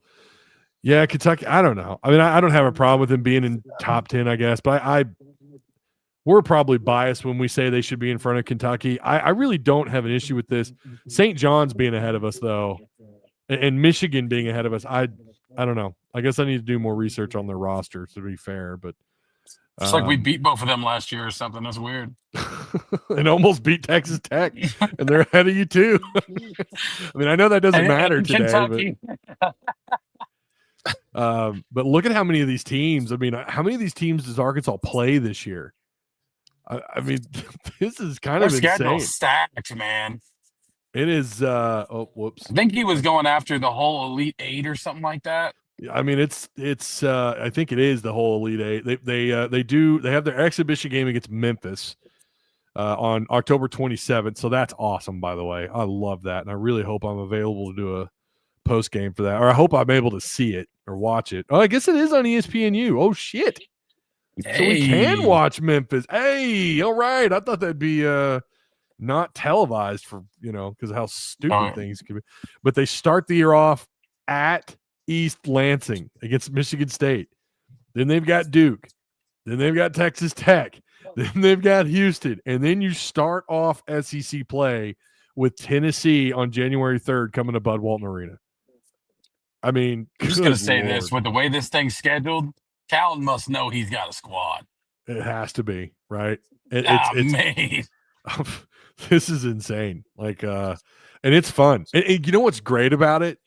Yeah, Kentucky. I don't know. I mean, I don't have a problem with them being in top 10, I guess, but we're probably biased when we say they should be in front of Kentucky. I really don't have an issue with this. St. John's being ahead of us, though, and Michigan being ahead of us. I don't know. I guess I need to do more research on their roster, to be fair. But it's like we beat both of them last year or something. That's weird. And almost beat Texas Tech, and they're ahead of you too. I mean, I know that doesn't matter today, but look at how many of these teams. I mean, how many of these teams does Arkansas play this year? I mean, this is kind of insane. Stacked, man. It is. Oh, whoops. I think he was going after the whole Elite 8 or something like that. I mean, it's. I think it is the whole Elite 8. They have their exhibition game against Memphis on October 27th. So that's awesome. By the way, I love that, and I really hope I'm available to do a post game for that, or I hope I'm able to see it or watch it. Oh, I guess it is on ESPNU. Oh shit. Hey. So we can watch Memphis. Hey, all right. I thought that'd be not televised for, because of how stupid things can be. But they start the year off at East Lansing against Michigan State. Then they've got Duke. Then they've got Texas Tech. Then they've got Houston. And then you start off SEC play with Tennessee on January 3rd coming to Bud Walton Arena. I mean, I'm just going to say this. With the way this thing's scheduled, Callan must know he's got a squad. It has to be, right? Man. This is insane. Like, and it's fun. And you know what's great about it?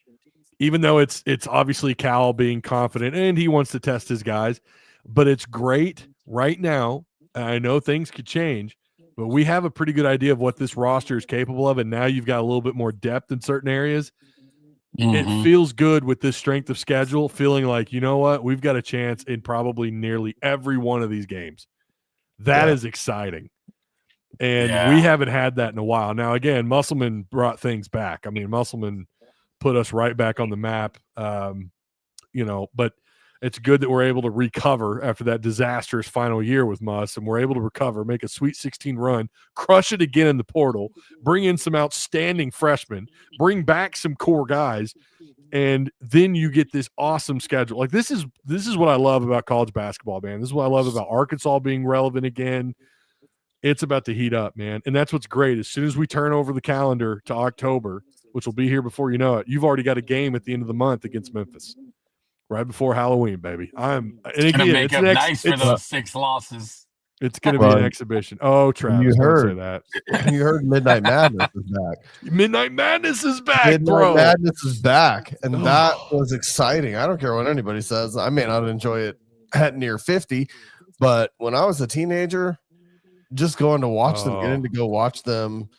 Even though it's obviously Cal being confident and he wants to test his guys, but it's great right now. And I know things could change, but we have a pretty good idea of what this roster is capable of. And now you've got a little bit more depth in certain areas. It feels good with this strength of schedule, feeling like, you know what, we've got a chance in probably nearly every one of these games. That is exciting. And we haven't had that in a while. Now, again, Musselman brought things back. I mean, Musselman put us right back on the map, but it's good that we're able to recover after that disastrous final year with Muss, and we're able to recover, make a Sweet 16 run, crush it again in the portal, bring in some outstanding freshmen, bring back some core guys, and then you get this awesome schedule. Like this is what I love about college basketball, man. This is what I love about Arkansas being relevant again. It's about to heat up, man. And that's what's great. As soon as we turn over the calendar to October, which will be here before you know it, you've already got a game at the end of the month against Memphis, right before Halloween, baby. And Gonna again, make up nice for those 6 losses. it's going to be an exhibition. Oh, Travis, don't say that. You heard Midnight Madness is back. Midnight Madness is back, Midnight bro. Madness is back, and that was exciting. I don't care what anybody says. I may not enjoy it at near 50, but when I was a teenager, just going to watch them, getting to go watch them,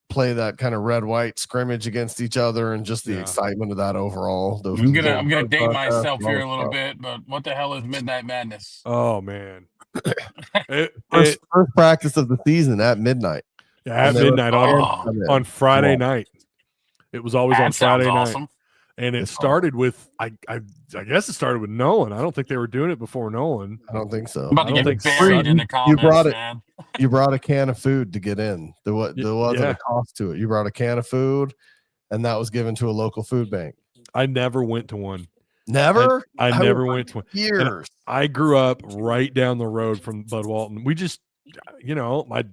play that kind of red-white scrimmage against each other, and just the excitement of that overall. I'm gonna date myself here a little bit, but what the hell is Midnight Madness? Oh man, first practice of the season at midnight. Yeah, at midnight on Friday night. It was always on Friday night. Awesome. And it started with I guess it started with Nolan. I don't think they were doing it before Nolan. I don't think so. I'm about to get buried in the comments, man. You brought a can of food to get in. There wasn't a cost to it. You brought a can of food, and that was given to a local food bank. I never went to one. Never? I never went to one. Years. I grew up right down the road from Bud Walton. We just, my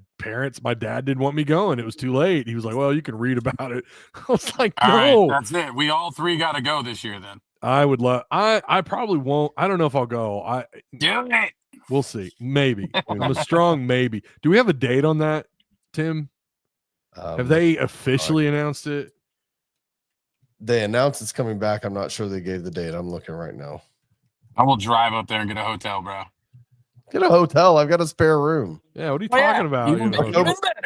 dad didn't want me going. It was too late. He was like, well, you can read about it. I was like, no. All right, that's it. We all 3 got to go this year then. I would love, I probably won't. I don't know if I'll go. Do it. We'll see. Maybe. I'm a strong maybe. Do we have a date on that, Tim? Have they officially announced it? They announced it's coming back. I'm not sure they gave the date. I'm looking right now. I will drive up there and get a hotel, bro. Get a hotel. I've got a spare room. Yeah, what are you talking about?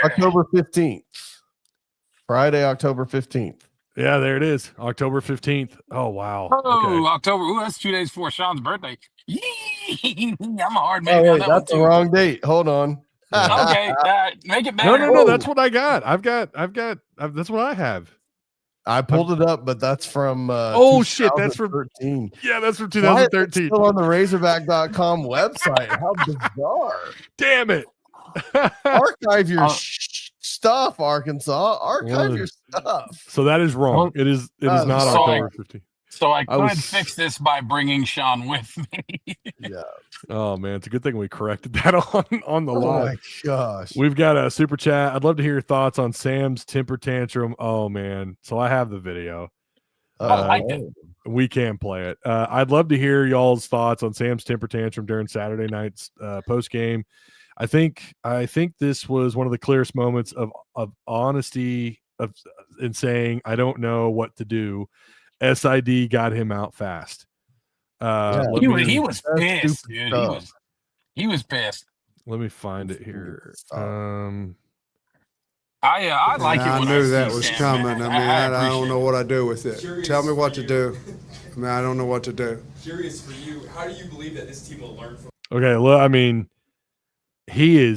October 15th. Friday, October 15th. Yeah, there it is. October 15th. Oh, wow. Oh, okay. October. Ooh, that's 2 days before Sean's birthday. Yee! I'm a hard man. Oh, wait, that's the wrong date. Hold on. Okay, make it better. No. That's what I got. I've got. That's what I have. I pulled it up, but that's from oh shit, that's from 2013. Yeah, that's from 2013. Still on the Razorback.com website. How bizarre. Damn it. Archive your stuff, Arkansas. Archive your stuff. So that is wrong. It is not October 15th. So I could fix this by bringing Sean with me. Yeah. Oh man, it's a good thing we corrected that on the live. Oh my gosh. We've got a super chat. I'd love to hear your thoughts on Sam's temper tantrum. Oh man. So I have the video. I like it. We can play it. I'd love to hear y'all's thoughts on Sam's temper tantrum during Saturday night's post game. I think this was one of the clearest moments of honesty in saying I don't know what to do. SID got him out fast. He was pissed, dude. He was pissed. Let me find it here. I like it. I knew that was coming. Man. I don't know what I do with it. Tell me what to do. I don't know what to do. Curious for you, how do you believe that this team will learn from? Okay, look, I mean, he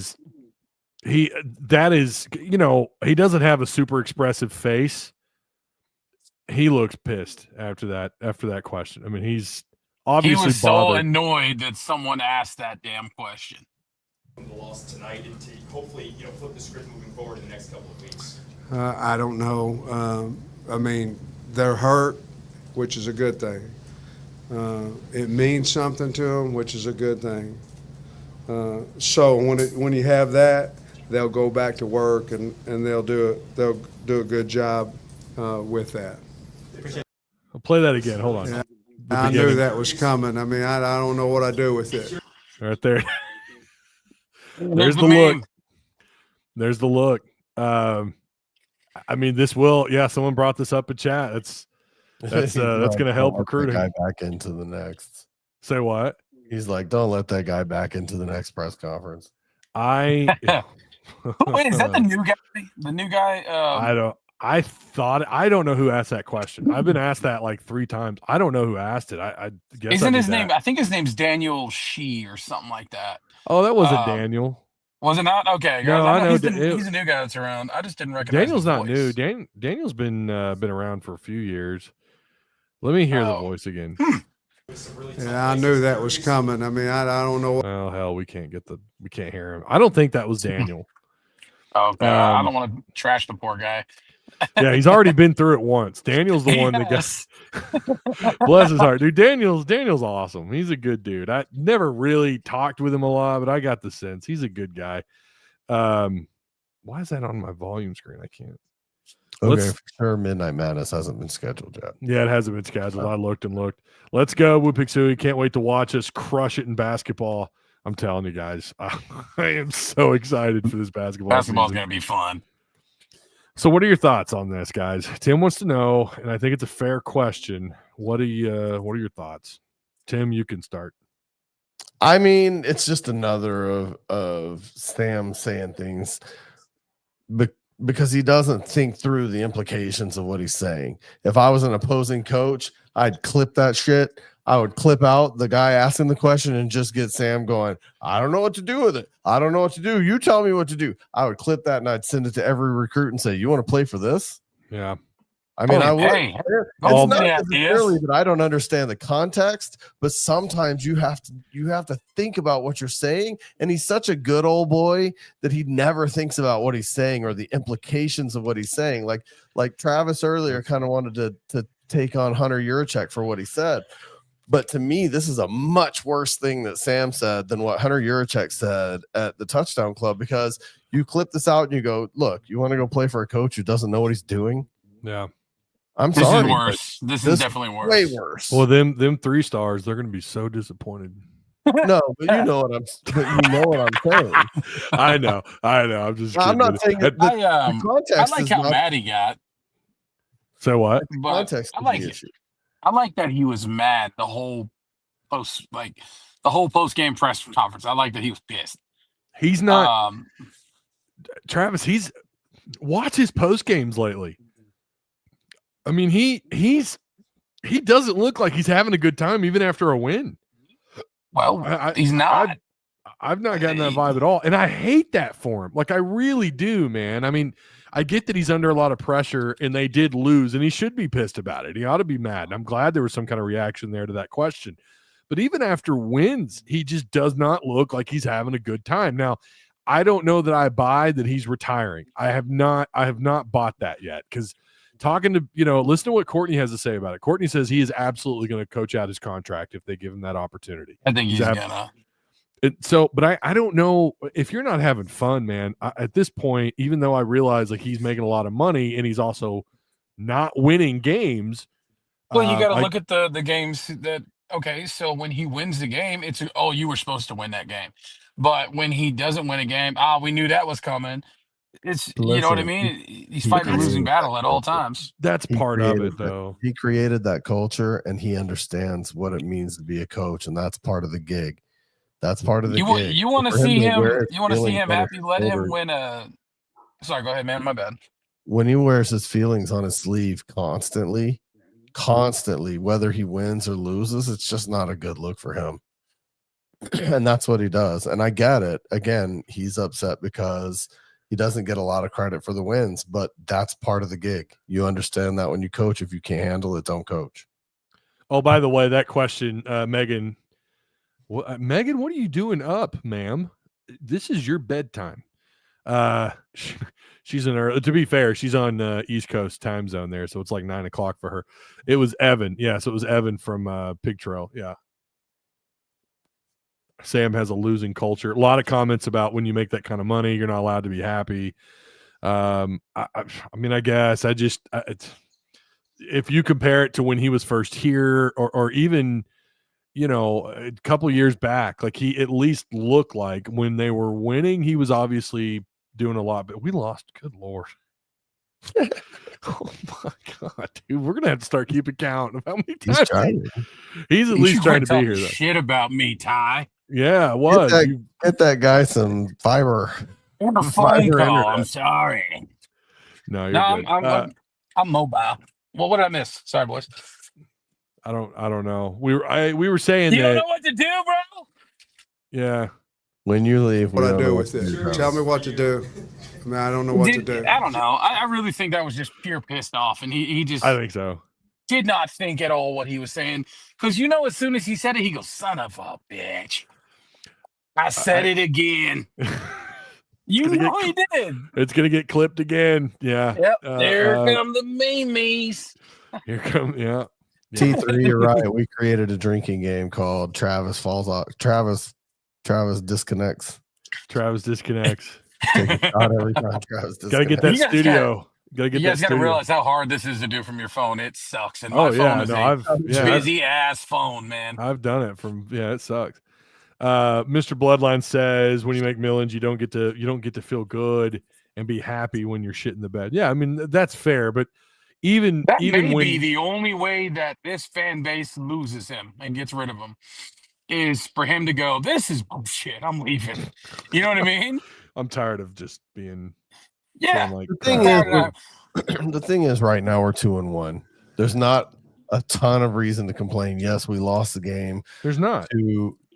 doesn't have a super expressive face. He looks pissed after that question. I mean, he's obviously he was bothered. So annoyed that someone asked that damn question. From the loss tonight, and to hopefully flip the script moving forward in the next couple of weeks. I don't know. I mean, they're hurt, which is a good thing. It means something to them, which is a good thing. So when you have that, they'll go back to work and they'll do a good job with that. I'll play that again. Hold on. Yeah, I knew that was coming. I mean, I don't know what I do with it. Right there. There's the look. There's the look. I mean, this will. Yeah, someone brought this up in chat. That's going to help recruiting. Guy back into the next. Say what? He's like, don't let that guy back into the next press conference. Wait, is that the new guy? The new guy? I don't know who asked that question. I've been asked that like 3 times. I don't know who asked it. I guess isn't his name? I think his name's Daniel Shee or something like that. Oh, that wasn't Daniel. Was it not? Okay, no, I know he's a new guy that's around. I just didn't recognize. Daniel's not voice. new. Daniel's been around for a few years. Let me hear the voice again. Yeah, I knew that was coming. I mean, I don't know. Oh hell, we can't hear him. I don't think that was Daniel. Okay, I don't want to trash the poor guy. Yeah, he's already been through it once. Daniel's the one that Yes. bless his heart, dude. Daniel's awesome. He's a good dude. I never really talked with him a lot, but I got the sense he's a good guy. Why is that on my volume screen? I can't. Okay, for sure. Midnight Madness hasn't been scheduled yet. Yeah, it hasn't been scheduled. I looked and looked. Let's go, Wupixui. Can't wait to watch us crush it in basketball. I'm telling you guys, I am so excited for this basketball. Basketball's going to be fun. So what are your thoughts on this, guys? Tim wants to know, and I think it's a fair question. What are your thoughts? Tim, you can start. I mean, it's just another of Sam saying things because he doesn't think through the implications of what he's saying. If I was an opposing coach, I'd clip that shit. I would clip out the guy asking the question and just get Sam going, I don't know what to do with it. I don't know what to do. You tell me what to do. I would clip that and I'd send it to every recruit and say, you want to play for this? Yeah. I mean, I would. Hey, It's not necessarily that I don't understand the context, but sometimes you have to think about what you're saying. And he's such a good old boy that he never thinks about what he's saying or the implications of what he's saying. Like Travis earlier kind of wanted to take on Hunter Yurachek for what he said. But to me, this is a much worse thing that Sam said than what Hunter Yurachek said at the Touchdown Club, because you clip this out and you go, look, you want to go play for a coach who doesn't know what he's doing? Yeah. I'm this sorry. Is worse. This is definitely worse. Way worse. Well, them 3 stars, they're going to be so disappointed. No, but you know what I'm saying. I know. I'm just. I'm not saying that the context. I like how mad he got. So what? But context I like it. I like that he was mad the whole post game press conference. I like that he was pissed. He's not. Travis, watch his post games lately. I mean, he doesn't look like he's having a good time even after a win. Well, he's not. I've not gotten that vibe at all, and I hate that for him. Like, I really do, man. I mean, I get that he's under a lot of pressure, and they did lose, and he should be pissed about it. He ought to be mad, and I'm glad there was some kind of reaction there to that question. But even after wins, he just does not look like he's having a good time. Now, I don't know that I buy that he's retiring. I have not bought that yet, because talking to, listen to what Courtney has to say about it. Courtney says he is absolutely going to coach out his contract if they give him that opportunity. I think he's gonna. But I don't know if you're not having fun, man. At this point, even though I realize like he's making a lot of money and he's also not winning games. Well, you got to look at the games that. Okay, so when he wins the game, it's you were supposed to win that game. But when he doesn't win a game, we knew that was coming. It's you know what I mean. He's fighting a losing battle at all times. That's part of it, though. He created that culture, and he understands what it means to be a coach, and that's part of the gig. That's part of the gig. You want to see him? You want to see him happy? Let him win a. Sorry, go ahead, man. My bad. When he wears his feelings on his sleeve constantly, whether he wins or loses, it's just not a good look for him. And that's what he does. And I get it. Again, he's upset because he doesn't get a lot of credit for the wins, but that's part of the gig. You understand that when you coach. If you can't handle it, don't coach. Oh, by the way, that question, Megan. Megan, what are you doing up, ma'am? This is your bedtime. She's in her. To be fair, she's on East Coast time zone there, so it's like 9 o'clock for her. It was Evan. Yeah, so it was Evan from Pig Trail. Yeah. Sam has a losing culture. A lot of comments about when you make that kind of money, you're not allowed to be happy. I mean, I guess if you compare it to when he was first here, or even, a couple of years back, like he at least looked like when they were winning, he was obviously doing a lot, but we lost. Good Lord. Oh my God, dude. We're going to have to start keeping count of how many times he's at least trying to be here. Though. Shit about me, Ty. Yeah, it was. Get that guy some fiber. On a phone call. I'm sorry. No, you're good. I'm mobile. Well, what did I miss? Sorry, boys. I don't know. We were saying you that. You don't know what to do, bro? Yeah. When you leave, what I do with it? Tell me what to do. I mean, I don't know what to do. I don't know. I really think that was just pure pissed off, and he just. I think so. Did not think at all what he was saying, because as soon as he said it, he goes, "Son of a bitch." I said it again. You know he did. It's gonna get clipped again. Yeah. Yep. There come the memes. Here come T3, you're right. We created a drinking game called Travis Falls Off. Travis disconnects. Travis disconnects. Take a shot every time Travis disconnects. Gotta get that You guys studio. You guys got to realize how hard this is to do from your phone. It sucks. And my phone is a busy ass phone, man. I've done it it sucks. Mr. Bloodline says when you make millions, you don't get to feel good and be happy when you're shit in the bed. Yeah, I mean that's fair, but even may when be the only way that this fan base loses him and gets rid of him is for him to go, this is bullshit, I'm leaving. You know what I mean? I'm tired of just being the thing is right now we're 2-1. There's not a ton of reason to complain. Yes, we lost the game. There's not.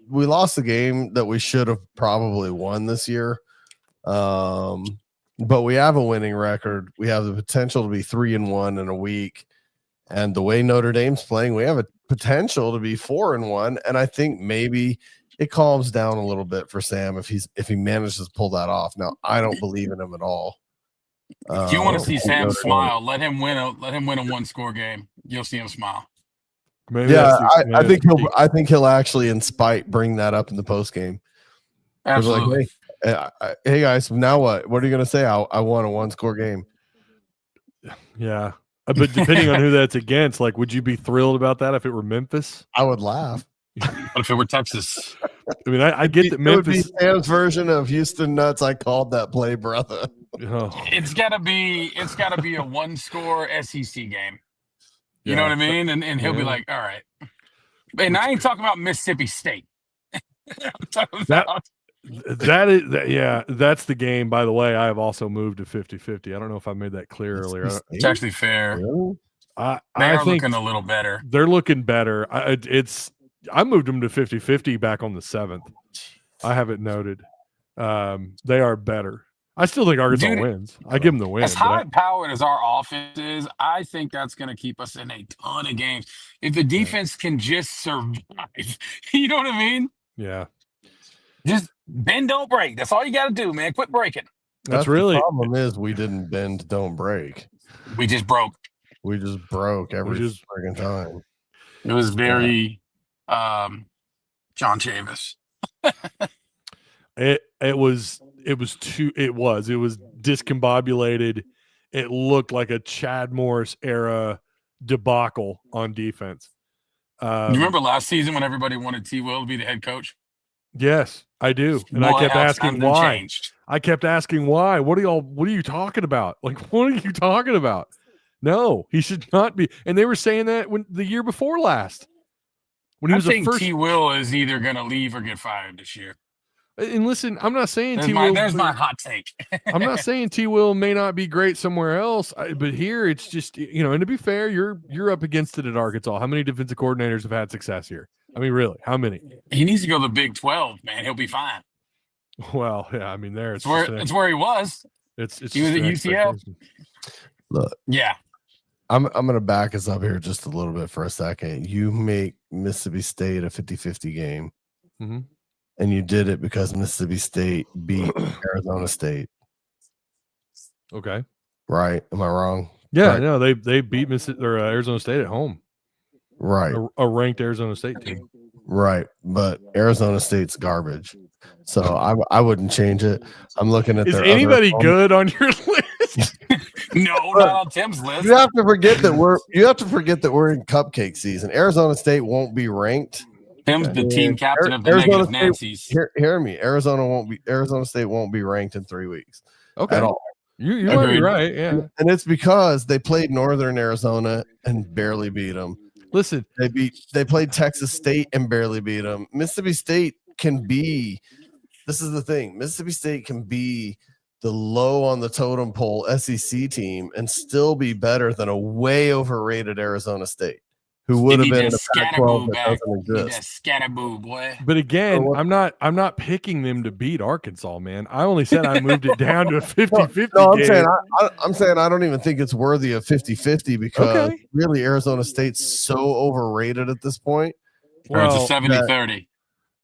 We lost the game that we should have probably won this year. But we have a winning record. We have the potential to be 3-1 in a week. And the way Notre Dame's playing, we have a potential to be 4-1. And I think maybe it calms down a little bit for Sam if he manages to pull that off. Now, I don't believe in him at all. If you want to see Sam smile, let him win a 1-score game. You'll see him smile. Maybe I think he'll actually in spite bring that up in the post game. Absolutely. Like, hey guys, now what? What are you gonna say? I won a 1-score game. Yeah. But depending on who that's against, like, would you be thrilled about that if it were Memphis? I would laugh. What if it were Texas? I mean, I get that Memphis. It would be Sam's version of Houston Nuts. I called that play, brother. Oh. It's gotta be a 1-score SEC game. You know what I mean? And he'll be like, all right. And I ain't talking about Mississippi State. I'm talking about that's the game. By the way, I have also moved to 50-50. I don't know if I made that clear earlier. It's actually fair. I think think looking a little better. They're looking better. I moved them to 50-50 back on the 7th. I have it noted. They are better. I still think Arkansas wins. I give them the win. As high-powered as our offense is, I think that's going to keep us in a ton of games. If the defense can just survive, you know what I mean? Yeah. Just bend, don't break. That's all you got to do, man. Quit breaking. That's really the problem. Is we didn't bend, don't break. We just broke. We just broke every friggin' time. It was very John Chavis. It was discombobulated. It looked like a Chad Morris era debacle on defense. You remember last season when everybody wanted T. Will to be the head coach? Yes, I do. And I kept asking why. I kept asking why. What are you talking about? Like, what are you talking about? No, he should not be. And they were saying that when the year before last. When he was the first. T. Will is either going to leave or get fired this year. And listen, I'm not saying there's my hot take. I'm not saying T. Will may not be great somewhere else, but here it's just, and to be fair, you're up against it at Arkansas. How many defensive coordinators have had success here? I mean, really, how many? He needs to go to the Big 12, man. He'll be fine. Well, yeah, I mean, it's where he was. He was at UCF. Look, yeah. I'm gonna back us up here just a little bit for a second. You make Mississippi State a 50-50 game. Mm-hmm. And you did it because Mississippi State beat Arizona State. Okay. Right. Am I wrong? Yeah, right. No, they beat Arizona State at home. Right. A ranked Arizona State team. Right. But Arizona State's garbage. So I wouldn't change it. I'm looking at Is anybody good on your list? No, not on Tim's list. You have to forget that we're in cupcake season. Arizona State won't be ranked. Tim's the team captain of the Negative Nancy's. Hear me. Arizona State won't be ranked in 3 weeks. Okay. At all. You might be right. Yeah. And it's because they played Northern Arizona and barely beat them. Listen, they played Texas State and barely beat them. Mississippi State can be. This is the thing. Mississippi State can be the low on the totem pole SEC team and still be better than a way overrated Arizona State, who would have been in the Pac-12 that doesn't exist. Scatterboo, boy. But again, I'm not picking them to beat Arkansas, man. I only said I moved it down to a 50-50 game. I'm saying I don't even think it's worthy of 50-50 because really Arizona State's so overrated at this point. Well, it's a 70-30.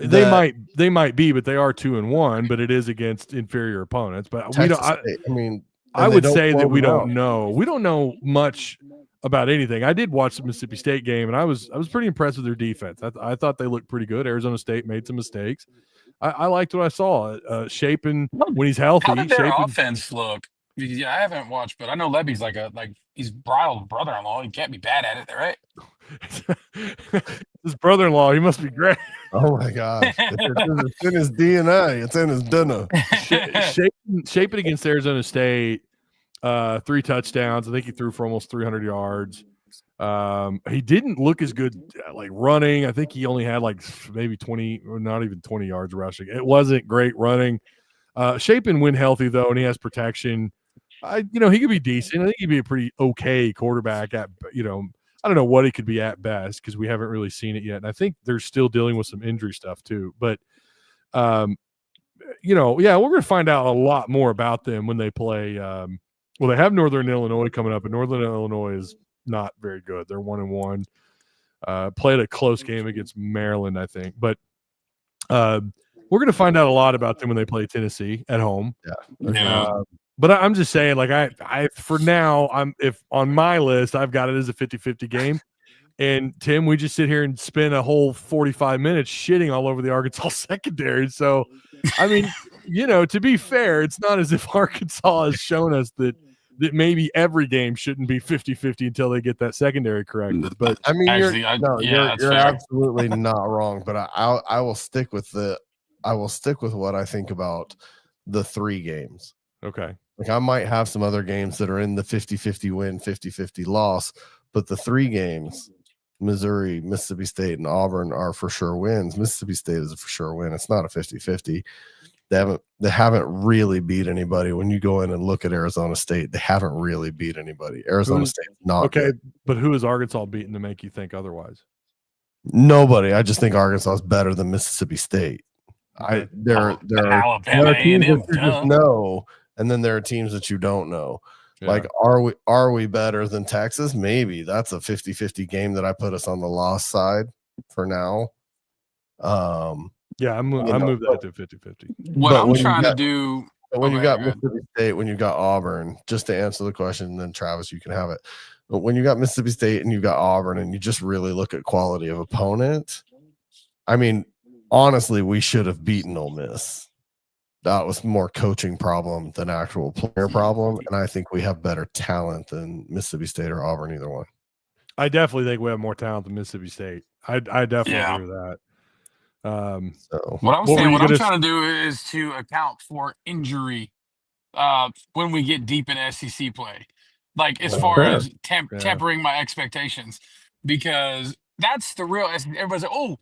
They might be, but they are 2-1. But it is against inferior opponents. But we don't. I would say that we don't know. We don't know much about anything. I did watch the Mississippi State game, and I was pretty impressed with their defense. I thought they looked pretty good. Arizona State made some mistakes. I liked what I saw. Shapen when he's healthy. How did their offense look? Yeah, I haven't watched, but I know Levy's he's Bryle's brother-in-law. He can't be bad at it, right? His brother-in-law, he must be great. Oh my gosh. It's in his DNA. It's in his dinner. Shapen against Arizona State, 3 touchdowns. I think he threw for almost 300 yards. He didn't look as good running. I think he only had maybe 20 or not even 20 yards rushing. It wasn't great running. Shapen when healthy though, and he has protection. He could be decent. I think he'd be a pretty okay quarterback at, I don't know what he could be at best because we haven't really seen it yet. And I think they're still dealing with some injury stuff too. But, we're going to find out a lot more about them when they play. They have Northern Illinois coming up, and Northern Illinois is not very good. They're 1-1. Played a close game against Maryland, I think. But we're going to find out a lot about them when they play Tennessee at home. Yeah. But I'm just saying, I for now, if on my list, I've got it as a 50-50 game. And Tim, we just sit here and spend a whole 45 minutes shitting all over the Arkansas secondary. So, I mean, to be fair, it's not as if Arkansas has shown us that maybe every game shouldn't be 50-50 until they get that secondary corrected. But I mean, actually, you're absolutely not wrong. But I will stick with what I think about the 3 games. Okay. I might have some other games that are in the 50-50 win, 50-50 loss, but the 3 games, Missouri, Mississippi State, and Auburn, are for sure wins. Mississippi State is a for sure win. It's not a 50-50. They haven't really beat anybody. When you go in and look at Arizona State, they haven't really beat anybody. Arizona State's not okay. good. But who is Arkansas beaten to make you think otherwise? Nobody. I just think Arkansas is better than Mississippi State. There are teams that you just know, and then there are teams that you don't know. Yeah. Are we better than Texas? Maybe. That's a 50-50 game that I put us on the loss side for now. I moved that to 50-50. What I'm trying to do. When you got Mississippi State, when you got Auburn, just to answer the question, and then Travis, you can have it. But when you got Mississippi State and you got Auburn, and you just really look at quality of opponent, I mean, honestly, we should have beaten Ole Miss. That was more coaching problem than actual player problem, and I think we have better talent than Mississippi State or Auburn, either one. I definitely think we have more talent than Mississippi State. I definitely agree with that. What I'm trying to do is to account for injury when we get deep in SEC play, as far as tempering my expectations, because that's the real. Everybody's like,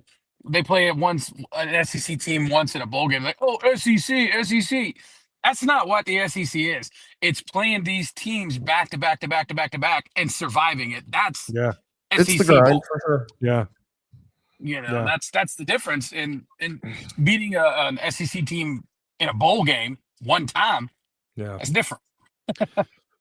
they play an SEC team once in a bowl game. SEC. That's not what the SEC is. It's playing these teams back to back and surviving it. That's SEC it's the grind for sure. Yeah. That's the difference in beating an SEC team in a bowl game one time. Yeah, that's different.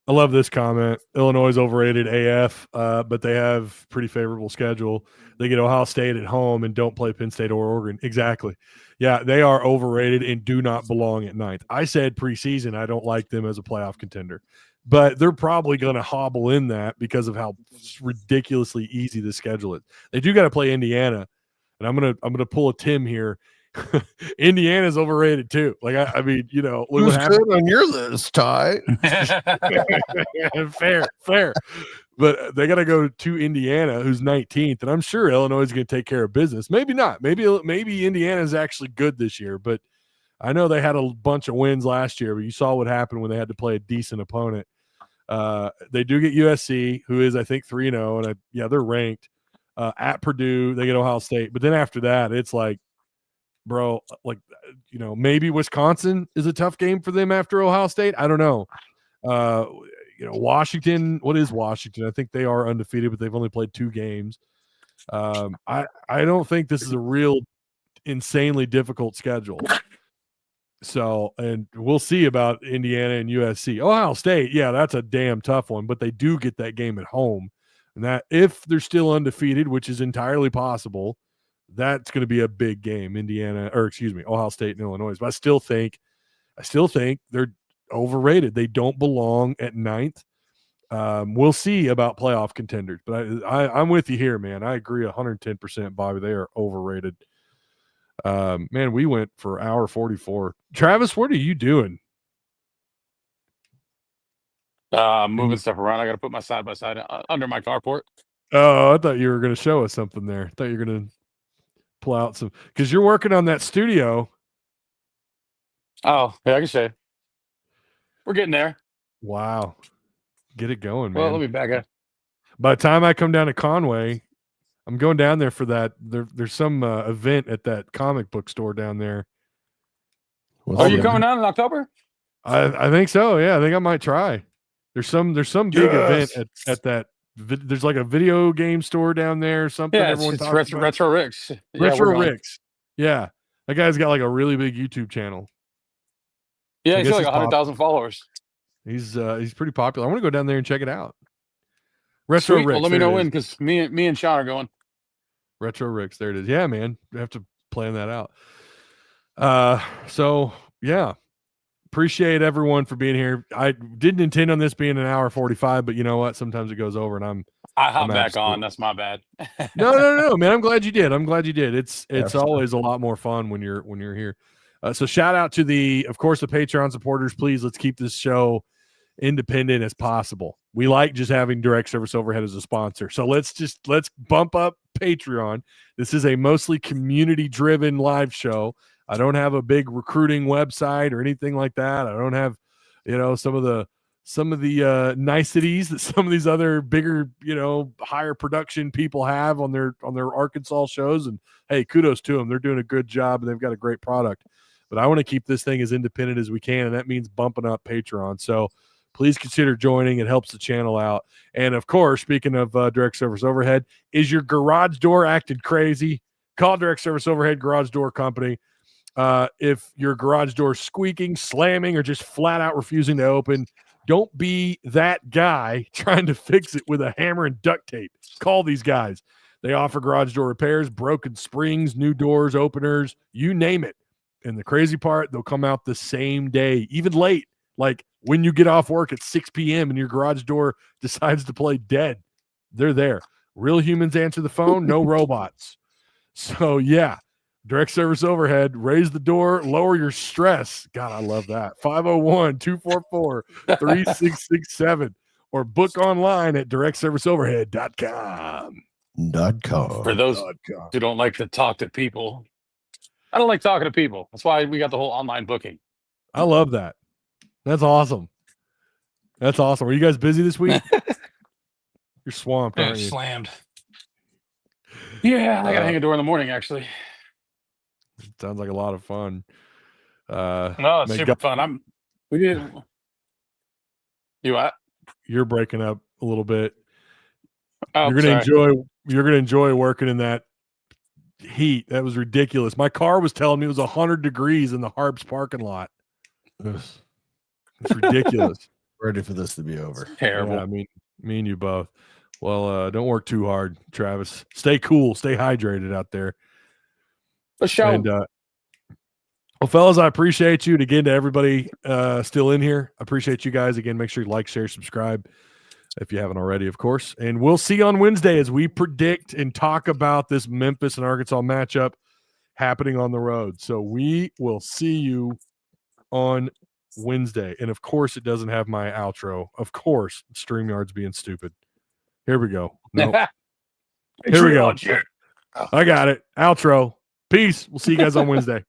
I love this comment. Illinois is overrated AF, but they have pretty favorable schedule. They get Ohio State at home and don't play Penn State or Oregon. Exactly. Yeah, they are overrated and do not belong at 9th. I said preseason I don't like them as a playoff contender, but they're probably going to hobble in that because of how ridiculously easy the schedule is. They do got to play Indiana, and I'm gonna pull a Tim here. Indiana's overrated too. I mean, look who's good on your list, Ty? fair. But they got to go to Indiana, who's 19th, and I'm sure Illinois is going to take care of business. Maybe not. Maybe Indiana's actually good this year, but I know they had a bunch of wins last year. But you saw what happened when they had to play a decent opponent. They do get USC, who is I think 3-0, and they're ranked. At Purdue, they get Ohio State, but then after that, it's bro, maybe Wisconsin is a tough game for them after Ohio State. I don't know. Washington. What is Washington? I think they are undefeated, but they've only played 2 games. I don't think this is a real insanely difficult schedule. So, and we'll see about Indiana and USC. Ohio State, that's a damn tough one, but they do get that game at home. And that if they're still undefeated, which is entirely possible, That's going to be a big game, Ohio State and Illinois. But I still think they're overrated. They don't belong at 9th. We'll see about playoff contenders, but I'm with you here, man. I agree 110%, Bobby. They are overrated. Man, we went for hour 44. Travis, what are you doing? Moving stuff around. I got to put my side by side under my carport. Oh, I thought you were going to show us something there. I thought you were going to pull out some, because you're working on that studio. Oh, yeah, I can show you. We're getting there. Wow. Get it going, man. Well, let me back up. By the time I come down to Conway, I'm going down there for that. There's some event at that comic book store down there. Are you coming down in October? I think so. Yeah, I think I might try. There's some big event at that. There's like a video game store down there or something. Yeah, it's Retro Ricks. Retro Ricks. Yeah, that guy's got like a really big YouTube channel. Yeah, he's got like 100,000 followers. He's pretty popular. I want to go down there and check it out. Retro Sweet. Ricks. Well, let me know when, because me and Sean are going. Retro Ricks. There it is. Yeah, man. We have to plan that out. So yeah. Appreciate everyone for being here. I didn't intend on this being an hour 45, but you know what? Sometimes it goes over, and I'm back on. That's my bad. No, man. I'm glad you did. It's always a lot more fun when you're here. So shout out to of course, the Patreon supporters. Please, let's keep this show independent as possible. We like just having Direct Service Overhead as a sponsor. So let's bump up Patreon. This is a mostly community-driven live show. I don't have a big recruiting website or anything like that. I don't have, some of the niceties that some of these other bigger, higher production people have on their Arkansas shows. And hey, kudos to them. They're doing a good job and they've got a great product. But I want to keep this thing as independent as we can, and that means bumping up Patreon. So please consider joining. It helps the channel out. And of course, speaking of Direct Service Overhead, is your garage door acting crazy? Call Direct Service Overhead Garage Door Company. If your garage door is squeaking, slamming, or just flat out refusing to open, don't be that guy trying to fix it with a hammer and duct tape. Call these guys. They offer garage door repairs, broken springs, new doors, openers, you name it. And the crazy part, they'll come out the same day, even late. Like when you get off work at 6 p.m. and your garage door decides to play dead, they're there. Real humans answer the phone, no robots. So, yeah. Direct Service Overhead, raise the door, lower your stress. God, I love that. 501-244-3667 or book online at directserviceoverhead.com. For those who don't like to talk to people, I don't like talking to people. That's why we got the whole online booking. I love that. That's awesome. Are you guys busy this week? You're swamped, aren't you? Slammed. Yeah, I got to hang a door in the morning, actually. Sounds like a lot of fun. No, it's super fun. We did. You what? You're breaking up a little bit. Oh, you're gonna enjoy working in that heat. That was ridiculous. My car was telling me it was 100 degrees in the Harps parking lot. It's ridiculous. Ready for this to be over. Terrible. Yeah, I mean, me and you both. Well, don't work too hard, Travis. Stay cool. Stay hydrated out there. A show. And, well, fellas, I appreciate you. And again, to everybody still in here, I appreciate you guys. Again, make sure you like, share, subscribe if you haven't already, of course. And we'll see you on Wednesday as we predict and talk about this Memphis and Arkansas matchup happening on the road. So we will see you on Wednesday. And, of course, it doesn't have my outro. Of course, StreamYard's being stupid. Here we go. Nope. Here we go. I got it. Outro. Peace. We'll see you guys on Wednesday.